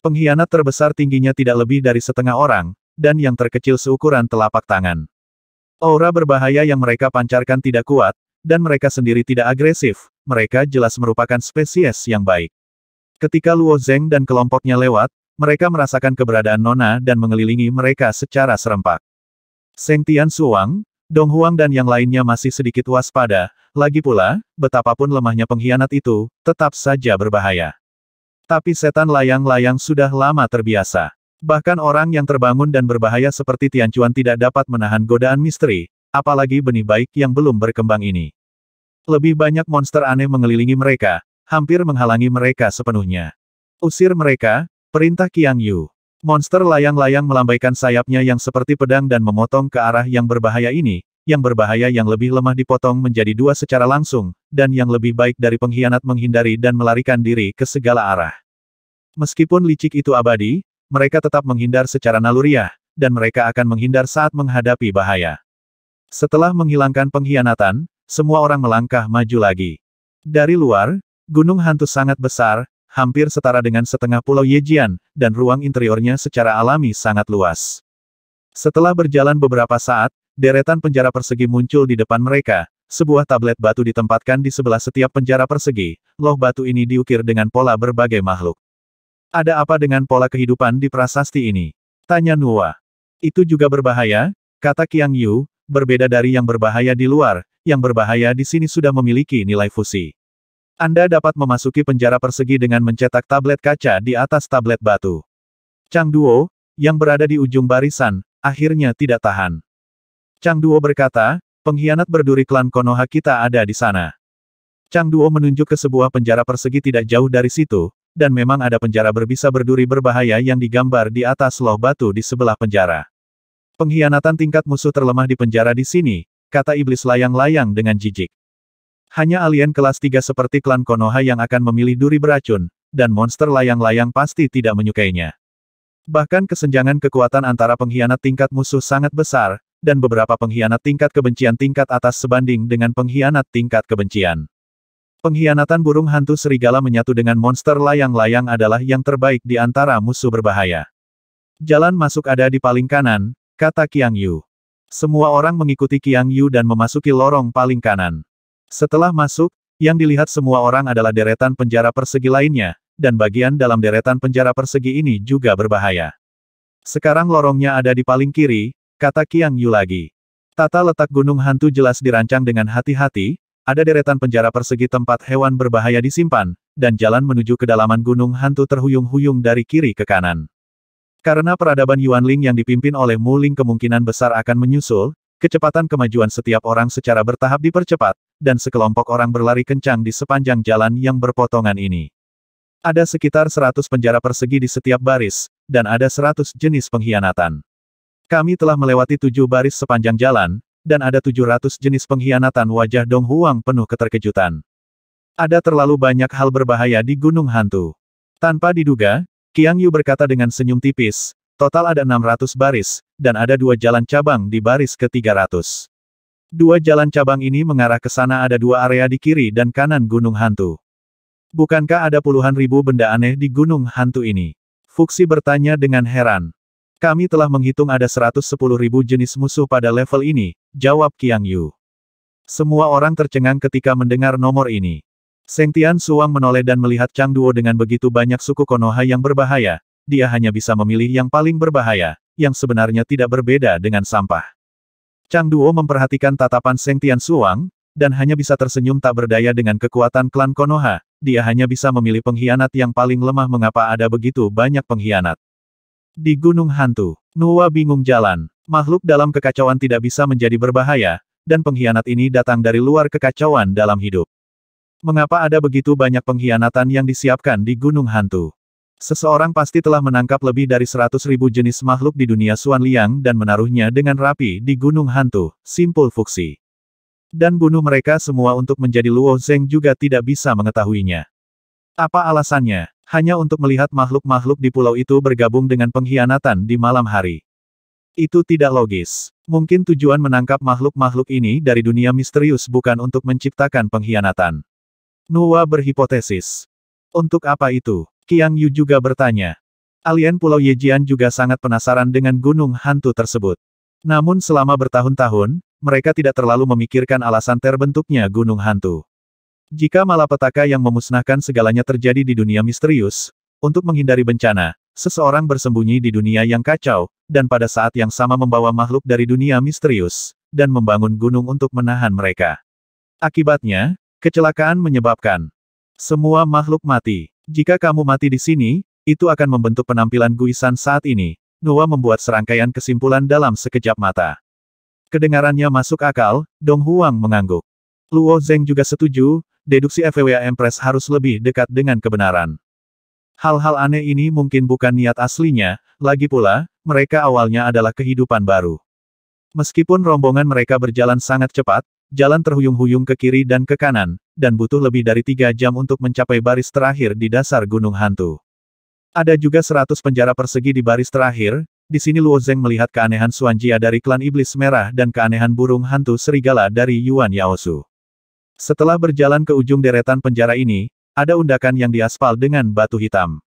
Pengkhianat terbesar tingginya tidak lebih dari setengah orang, dan yang terkecil seukuran telapak tangan. Aura berbahaya yang mereka pancarkan tidak kuat, dan mereka sendiri tidak agresif, mereka jelas merupakan spesies yang baik. Ketika Luo Zeng dan kelompoknya lewat, mereka merasakan keberadaan Nona dan mengelilingi mereka secara serempak. Seng Tianxuang, Dong Huang dan yang lainnya masih sedikit waspada, lagi pula, betapapun lemahnya pengkhianat itu, tetap saja berbahaya. Tapi setan layang-layang sudah lama terbiasa. Bahkan orang yang terbangun dan berbahaya seperti Tianchuan tidak dapat menahan godaan misteri, apalagi benih baik yang belum berkembang ini. Lebih banyak monster aneh mengelilingi mereka, hampir menghalangi mereka sepenuhnya. Usir mereka, perintah Qiang Yu. Monster layang-layang melambaikan sayapnya yang seperti pedang dan memotong ke arah yang berbahaya ini, yang berbahaya yang lebih lemah dipotong menjadi dua secara langsung, dan yang lebih baik dari pengkhianat menghindari dan melarikan diri ke segala arah. Meskipun licik itu abadi, mereka tetap menghindar secara naluriah, dan mereka akan menghindar saat menghadapi bahaya. Setelah menghilangkan pengkhianatan, semua orang melangkah maju lagi. Dari luar, gunung hantu sangat besar, hampir setara dengan setengah pulau Yejian, dan ruang interiornya secara alami sangat luas. Setelah berjalan beberapa saat, deretan penjara persegi muncul di depan mereka. Sebuah tablet batu ditempatkan di sebelah setiap penjara persegi. Loh batu ini diukir dengan pola berbagai makhluk. Ada apa dengan pola kehidupan di prasasti ini? Tanya Nuwa. Itu juga berbahaya, kata Qiang Yu, berbeda dari yang berbahaya di luar, yang berbahaya di sini sudah memiliki nilai fusi. Anda dapat memasuki penjara persegi dengan mencetak tablet kaca di atas tablet batu. Chang Duo, yang berada di ujung barisan, akhirnya tidak tahan. Chang Duo berkata, pengkhianat berduri klan Konoha kita ada di sana. Chang Duo menunjuk ke sebuah penjara persegi tidak jauh dari situ, dan memang ada penjara berbisa berduri berbahaya yang digambar di atas loh batu di sebelah penjara. Pengkhianatan tingkat musuh terlemah di penjara di sini, kata iblis layang-layang dengan jijik. Hanya alien kelas 3 seperti klan Konoha yang akan memilih duri beracun, dan monster layang-layang pasti tidak menyukainya. Bahkan kesenjangan kekuatan antara pengkhianat tingkat musuh sangat besar, dan beberapa pengkhianat tingkat kebencian tingkat atas sebanding dengan pengkhianat tingkat kebencian. Pengkhianatan burung hantu serigala menyatu dengan monster layang-layang adalah yang terbaik di antara musuh berbahaya. Jalan masuk ada di paling kanan, kata Qiang Yu. Semua orang mengikuti Qiang Yu dan memasuki lorong paling kanan. Setelah masuk, yang dilihat semua orang adalah deretan penjara persegi lainnya, dan bagian dalam deretan penjara persegi ini juga berbahaya. Sekarang lorongnya ada di paling kiri, kata Qiang Yu lagi. Tata letak gunung hantu jelas dirancang dengan hati-hati, ada deretan penjara persegi tempat hewan berbahaya disimpan, dan jalan menuju kedalaman gunung hantu terhuyung-huyung dari kiri ke kanan. Karena peradaban Yuanling yang dipimpin oleh Mu Ling kemungkinan besar akan menyusul, kecepatan kemajuan setiap orang secara bertahap dipercepat, dan sekelompok orang berlari kencang di sepanjang jalan yang berpotongan ini. Ada sekitar 100 penjara persegi di setiap baris, dan ada 100 jenis pengkhianatan. Kami telah melewati 7 baris sepanjang jalan, dan ada 700 jenis pengkhianatan. Wajah Dong Huang penuh keterkejutan. Ada terlalu banyak hal berbahaya di gunung hantu. Tanpa diduga, Qiang Yu berkata dengan senyum tipis, total ada 600 baris, dan ada 2 jalan cabang di baris ke-300. 2 jalan cabang ini mengarah ke sana. Ada 2 area di kiri dan kanan gunung hantu. Bukankah ada puluhan ribu benda aneh di gunung hantu ini? Fuxi bertanya dengan heran. Kami telah menghitung ada 110.000 jenis musuh pada level ini, jawab Qiang Yu. Semua orang tercengang ketika mendengar nomor ini. Seng Tian Suang menoleh dan melihat Chang Duo dengan begitu banyak suku Konoha yang berbahaya, dia hanya bisa memilih yang paling berbahaya, yang sebenarnya tidak berbeda dengan sampah. Chang Duo memperhatikan tatapan Seng Tian Suang, dan hanya bisa tersenyum tak berdaya dengan kekuatan klan Konoha, dia hanya bisa memilih pengkhianat yang paling lemah. Mengapa ada begitu banyak pengkhianat? Di gunung hantu, Nuwa bingung jalan. Makhluk dalam kekacauan tidak bisa menjadi berbahaya, dan pengkhianat ini datang dari luar kekacauan dalam hidup. Mengapa ada begitu banyak pengkhianatan yang disiapkan di gunung hantu? Seseorang pasti telah menangkap lebih dari 100.000 jenis makhluk di dunia Xuan Liang dan menaruhnya dengan rapi di gunung hantu, simpul Fuxi. Dan bunuh mereka semua untuk menjadi Luo Zeng juga tidak bisa mengetahuinya. Apa alasannya? Hanya untuk melihat makhluk-makhluk di pulau itu bergabung dengan pengkhianatan di malam hari. Itu tidak logis. Mungkin tujuan menangkap makhluk-makhluk ini dari dunia misterius bukan untuk menciptakan pengkhianatan. Nuwa berhipotesis. Untuk apa itu? Qiang Yu juga bertanya. Alien Pulau Yejian juga sangat penasaran dengan gunung hantu tersebut. Namun selama bertahun-tahun, mereka tidak terlalu memikirkan alasan terbentuknya gunung hantu. Jika malapetaka yang memusnahkan segalanya terjadi di dunia misterius, untuk menghindari bencana, seseorang bersembunyi di dunia yang kacau, dan pada saat yang sama membawa makhluk dari dunia misterius, dan membangun gunung untuk menahan mereka. Akibatnya, kecelakaan menyebabkan semua makhluk mati. Jika kamu mati di sini, itu akan membentuk penampilan Guisan saat ini. Nuwa membuat serangkaian kesimpulan dalam sekejap mata. Kedengarannya masuk akal, Dong Huang mengangguk. Luo Zeng juga setuju, deduksi FWA Empress harus lebih dekat dengan kebenaran. Hal-hal aneh ini mungkin bukan niat aslinya, lagi pula, mereka awalnya adalah kehidupan baru. Meskipun rombongan mereka berjalan sangat cepat, jalan terhuyung-huyung ke kiri dan ke kanan, dan butuh lebih dari 3 jam untuk mencapai baris terakhir di dasar gunung hantu. Ada juga 100 penjara persegi di baris terakhir, Di sini Luo Zeng melihat keanehan Xuanjia dari klan Iblis Merah dan keanehan burung hantu serigala dari Yuan Yaosu. Setelah berjalan ke ujung deretan penjara ini, ada undakan yang diaspal dengan batu hitam.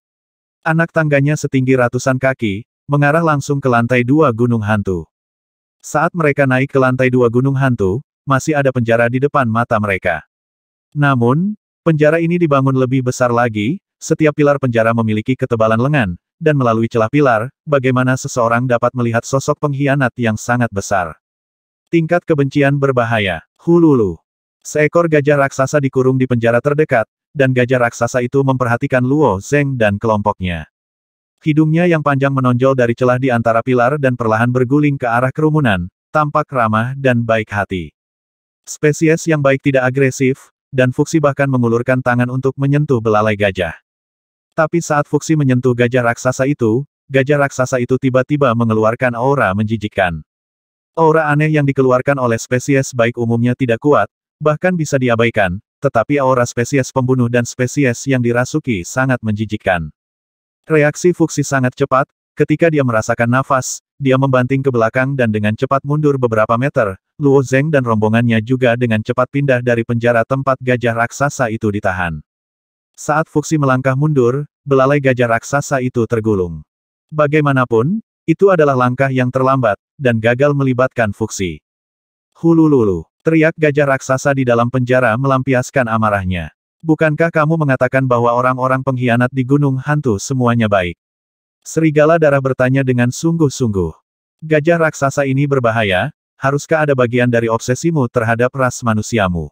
Anak tangganya setinggi ratusan kaki, mengarah langsung ke lantai 2 gunung hantu. Saat mereka naik ke lantai 2 gunung hantu, masih ada penjara di depan mata mereka. Namun, penjara ini dibangun lebih besar lagi, setiap pilar penjara memiliki ketebalan lengan, dan melalui celah pilar, bagaimana seseorang dapat melihat sosok pengkhianat yang sangat besar. Tingkat kebencian berbahaya. Hululu. Seekor gajah raksasa dikurung di penjara terdekat, dan gajah raksasa itu memperhatikan Luo Zeng dan kelompoknya. Hidungnya yang panjang menonjol dari celah di antara pilar dan perlahan berguling ke arah kerumunan, tampak ramah dan baik hati. Spesies yang baik tidak agresif, dan Fuxi bahkan mengulurkan tangan untuk menyentuh belalai gajah. Tapi saat Fuxi menyentuh gajah raksasa itu tiba-tiba mengeluarkan aura menjijikkan. Aura aneh yang dikeluarkan oleh spesies baik umumnya tidak kuat, bahkan bisa diabaikan, tetapi aura spesies pembunuh dan spesies yang dirasuki sangat menjijikkan. Reaksi Fuxi sangat cepat, ketika dia merasakan nafas, dia membanting ke belakang dan dengan cepat mundur beberapa meter. Luo Zeng dan rombongannya juga dengan cepat pindah dari penjara tempat gajah raksasa itu ditahan. Saat Fuxi melangkah mundur, belalai gajah raksasa itu tergulung. Bagaimanapun, itu adalah langkah yang terlambat, dan gagal melibatkan Fuxi. Hulululu, teriak gajah raksasa di dalam penjara melampiaskan amarahnya. Bukankah kamu mengatakan bahwa orang-orang pengkhianat di gunung hantu semuanya baik? Serigala darah bertanya dengan sungguh-sungguh. Gajah raksasa ini berbahaya, haruskah ada bagian dari obsesimu terhadap ras manusiamu?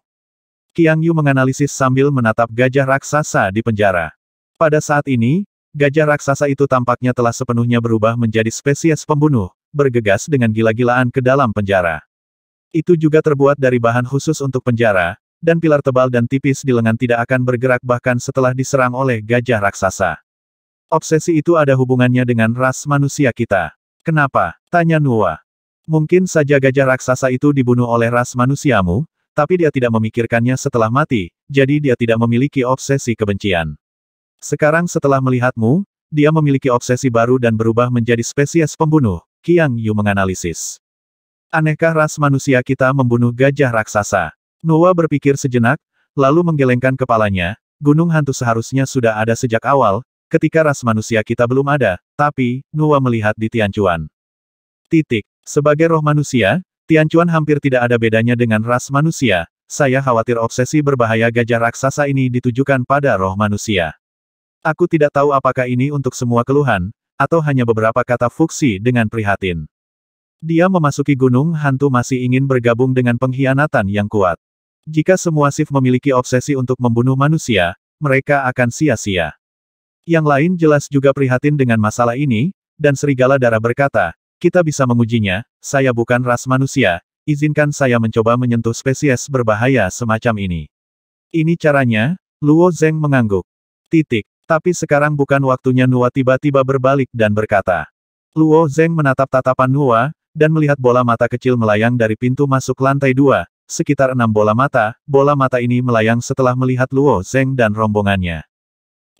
Qiang Yu menganalisis sambil menatap gajah raksasa di penjara. Pada saat ini, gajah raksasa itu tampaknya telah sepenuhnya berubah menjadi spesies pembunuh, bergegas dengan gila-gilaan ke dalam penjara. Itu juga terbuat dari bahan khusus untuk penjara, dan pilar tebal dan tipis di lengan tidak akan bergerak bahkan setelah diserang oleh gajah raksasa. Obsesi itu ada hubungannya dengan ras manusia kita. Kenapa? Tanya Nuwa. Mungkin saja gajah raksasa itu dibunuh oleh ras manusiamu, tapi dia tidak memikirkannya setelah mati, jadi dia tidak memiliki obsesi kebencian. Sekarang setelah melihatmu, dia memiliki obsesi baru dan berubah menjadi spesies pembunuh, Qiang Yu menganalisis. Anehkah ras manusia kita membunuh gajah raksasa? Nuwa berpikir sejenak, lalu menggelengkan kepalanya, gunung hantu seharusnya sudah ada sejak awal, ketika ras manusia kita belum ada, tapi, Nuwa melihat di Tianquan. Sebagai roh manusia, Tianquan hampir tidak ada bedanya dengan ras manusia, saya khawatir obsesi berbahaya gajah raksasa ini ditujukan pada roh manusia. Aku tidak tahu apakah ini untuk semua keluhan, atau hanya beberapa kata Fuxi dengan prihatin. Dia memasuki gunung hantu masih ingin bergabung dengan pengkhianatan yang kuat. Jika semua Sith memiliki obsesi untuk membunuh manusia, mereka akan sia-sia. Yang lain jelas juga prihatin dengan masalah ini, dan serigala darah berkata, kita bisa mengujinya, saya bukan ras manusia, izinkan saya mencoba menyentuh spesies berbahaya semacam ini. Ini caranya, Luo Zeng mengangguk. Tapi sekarang bukan waktunya. Nuwa tiba-tiba berbalik dan berkata. Luo Zeng menatap tatapan Nuwa, dan melihat bola mata kecil melayang dari pintu masuk lantai 2, sekitar 6 bola mata ini melayang setelah melihat Luo Zeng dan rombongannya.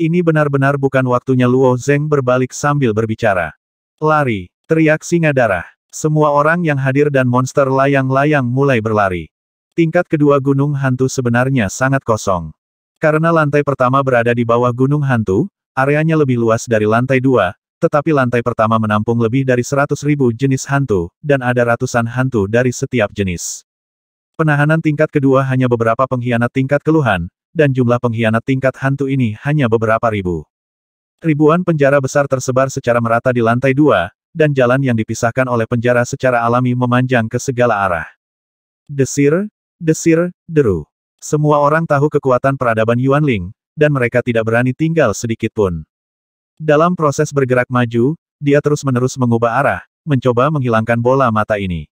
Ini benar-benar bukan waktunya. Luo Zeng berbalik sambil berbicara. Lari. Teriak singa darah. Semua orang yang hadir dan monster layang-layang mulai berlari. Tingkat kedua gunung hantu sebenarnya sangat kosong. Karena lantai pertama berada di bawah gunung hantu, areanya lebih luas dari lantai 2, tetapi lantai pertama menampung lebih dari 100.000 jenis hantu, dan ada ratusan hantu dari setiap jenis. Penahanan tingkat kedua hanya beberapa pengkhianat tingkat keluhan, dan jumlah pengkhianat tingkat hantu ini hanya beberapa ribu. Ribuan penjara besar tersebar secara merata di lantai 2, dan jalan yang dipisahkan oleh penjara secara alami memanjang ke segala arah. Desir, deru. Semua orang tahu kekuatan peradaban Yuanling, dan mereka tidak berani tinggal sedikit pun. Dalam proses bergerak maju, dia terus-menerus mengubah arah, mencoba menghilangkan bola mata ini.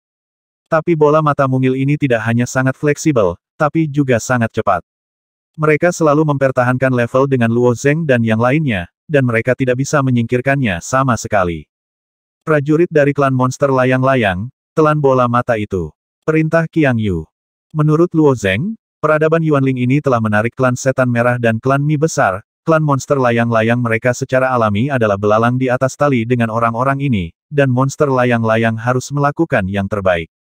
Tapi bola mata mungil ini tidak hanya sangat fleksibel, tapi juga sangat cepat. Mereka selalu mempertahankan level dengan Luo Zeng dan yang lainnya, dan mereka tidak bisa menyingkirkannya sama sekali. Prajurit dari klan monster layang-layang, telan bola mata itu. Perintah Qiang Yu. Menurut Luo Zeng, peradaban Yuanling ini telah menarik klan setan merah dan klan Mi besar, klan monster layang-layang mereka secara alami adalah belalang di atas tali dengan orang-orang ini, dan monster layang-layang harus melakukan yang terbaik.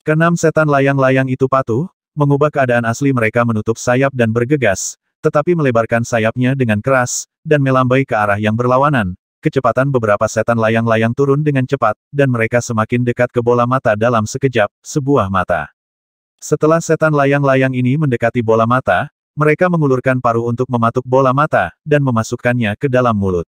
Keenam setan layang-layang itu patuh, mengubah keadaan asli mereka menutup sayap dan bergegas, tetapi melebarkan sayapnya dengan keras, dan melambai ke arah yang berlawanan. Kecepatan beberapa setan layang-layang turun dengan cepat, dan mereka semakin dekat ke bola mata dalam sekejap, sebuah mata. Setelah setan layang-layang ini mendekati bola mata, mereka mengulurkan paruh untuk mematuk bola mata, dan memasukkannya ke dalam mulut.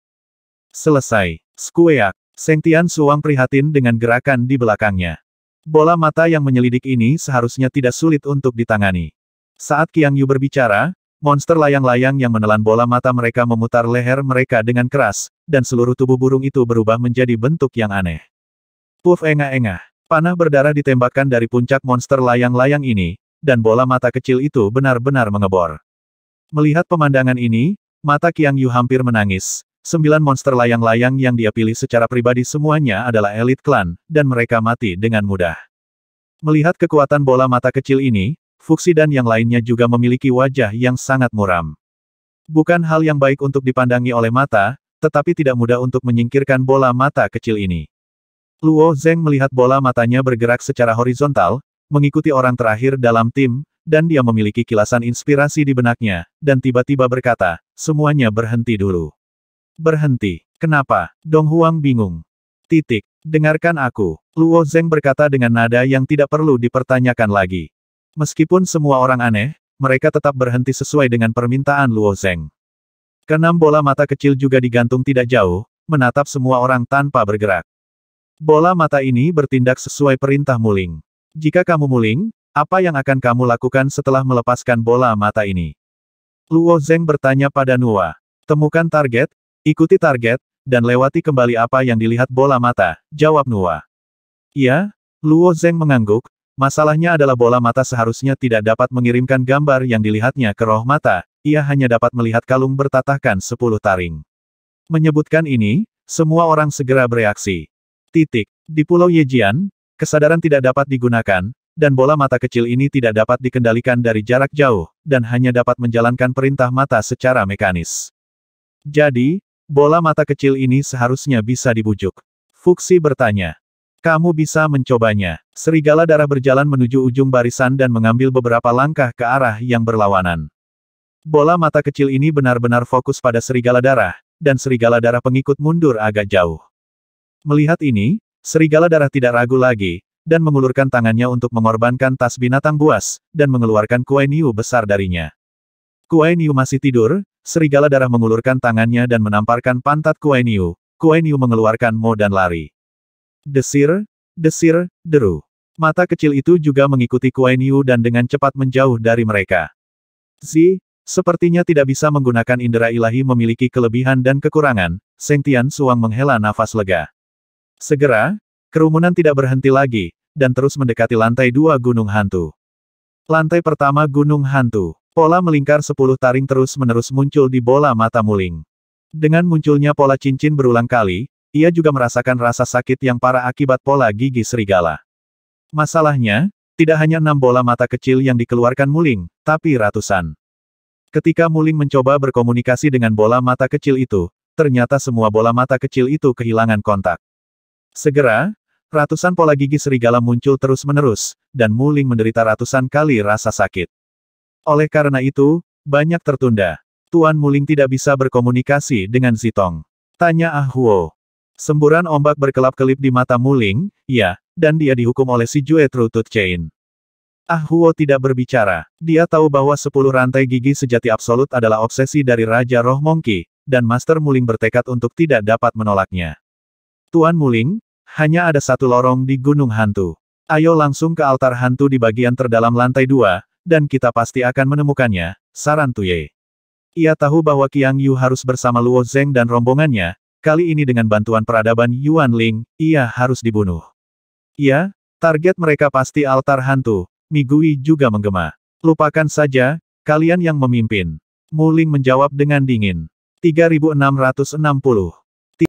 Selesai. Skueak. Seng Tianxuang prihatin dengan gerakan di belakangnya. Bola mata yang menyelidik ini seharusnya tidak sulit untuk ditangani. Saat Qiang Yu berbicara, monster layang-layang yang menelan bola mata mereka memutar leher mereka dengan keras, dan seluruh tubuh burung itu berubah menjadi bentuk yang aneh. Puff engah-engah. Panah berdarah ditembakkan dari puncak monster layang-layang ini, dan bola mata kecil itu benar-benar mengebor. Melihat pemandangan ini, mata Qiang Yu hampir menangis. 9 monster layang-layang yang dia pilih secara pribadi semuanya adalah elit klan, dan mereka mati dengan mudah. Melihat kekuatan bola mata kecil ini, Fuxi dan yang lainnya juga memiliki wajah yang sangat muram. Bukan hal yang baik untuk dipandangi oleh mata, tetapi tidak mudah untuk menyingkirkan bola mata kecil ini. Luo Zeng melihat bola matanya bergerak secara horizontal, mengikuti orang terakhir dalam tim, dan dia memiliki kilasan inspirasi di benaknya, dan tiba-tiba berkata, semuanya berhenti dulu. Berhenti. Kenapa? Dong Huang bingung. Dengarkan aku. Luo Zeng berkata dengan nada yang tidak perlu dipertanyakan lagi. Meskipun semua orang aneh, mereka tetap berhenti sesuai dengan permintaan Luo Zeng. Keenam bola mata kecil juga digantung tidak jauh, menatap semua orang tanpa bergerak. Bola mata ini bertindak sesuai perintah Muling. Jika kamu Muling, apa yang akan kamu lakukan setelah melepaskan bola mata ini? Luo Zeng bertanya pada Nuwa. Temukan target, ikuti target, dan lewati kembali apa yang dilihat bola mata, jawab Nuwa. Iya, Luo Zeng mengangguk, masalahnya adalah bola mata seharusnya tidak dapat mengirimkan gambar yang dilihatnya ke roh mata, ia hanya dapat melihat kalung bertatahkan 10 taring. Menyebutkan ini, semua orang segera bereaksi. Di Pulau Yejian, kesadaran tidak dapat digunakan, dan bola mata kecil ini tidak dapat dikendalikan dari jarak jauh, dan hanya dapat menjalankan perintah mata secara mekanis. Jadi, bola mata kecil ini seharusnya bisa dibujuk. Fuxi bertanya. Kamu bisa mencobanya. Serigala darah berjalan menuju ujung barisan dan mengambil beberapa langkah ke arah yang berlawanan. Bola mata kecil ini benar-benar fokus pada serigala darah, dan serigala darah pengikut mundur agak jauh. Melihat ini, serigala darah tidak ragu lagi, dan mengulurkan tangannya untuk mengorbankan tas binatang buas, dan mengeluarkan Kuai Niu besar darinya. Kuai Niu masih tidur, serigala darah mengulurkan tangannya dan menamparkan pantat Kuai Niu mengeluarkan mo dan lari. Desir, deru. Mata kecil itu juga mengikuti Kuai Niu dan dengan cepat menjauh dari mereka. Sepertinya tidak bisa menggunakan indera ilahi memiliki kelebihan dan kekurangan, Seng Tianxuang menghela nafas lega. Segera, kerumunan tidak berhenti lagi, dan terus mendekati lantai 2 Gunung Hantu. Lantai pertama Gunung Hantu. Pola melingkar 10 taring terus-menerus muncul di bola mata Muling. Dengan munculnya pola cincin berulang kali, ia juga merasakan rasa sakit yang parah akibat pola gigi serigala. Masalahnya, tidak hanya 6 bola mata kecil yang dikeluarkan Muling, tapi ratusan. Ketika Muling mencoba berkomunikasi dengan bola mata kecil itu, ternyata semua bola mata kecil itu kehilangan kontak. Segera, ratusan pola gigi serigala muncul terus-menerus, dan Muling menderita ratusan kali rasa sakit. Oleh karena itu, banyak tertunda. Tuan Muling tidak bisa berkomunikasi dengan Zitong. Tanya Ah Huo. Semburan ombak berkelap-kelip di mata Muling, ya, dan dia dihukum oleh si Jue True Tooth Chain. Ah Huo tidak berbicara. Dia tahu bahwa 10 rantai gigi sejati absolut adalah obsesi dari Raja Roh Monkey, dan Master Muling bertekad untuk tidak dapat menolaknya. Tuan Muling, hanya ada satu lorong di Gunung Hantu. Ayo langsung ke altar hantu di bagian terdalam lantai 2, dan kita pasti akan menemukannya, saran Tuye. Ia tahu bahwa Qiang Yu harus bersama Luo Zeng dan rombongannya, kali ini dengan bantuan peradaban Yuan Ling, ia harus dibunuh. Ya, target mereka pasti altar hantu, Mi Gui juga menggema. Lupakan saja, kalian yang memimpin. Muling menjawab dengan dingin. 3660.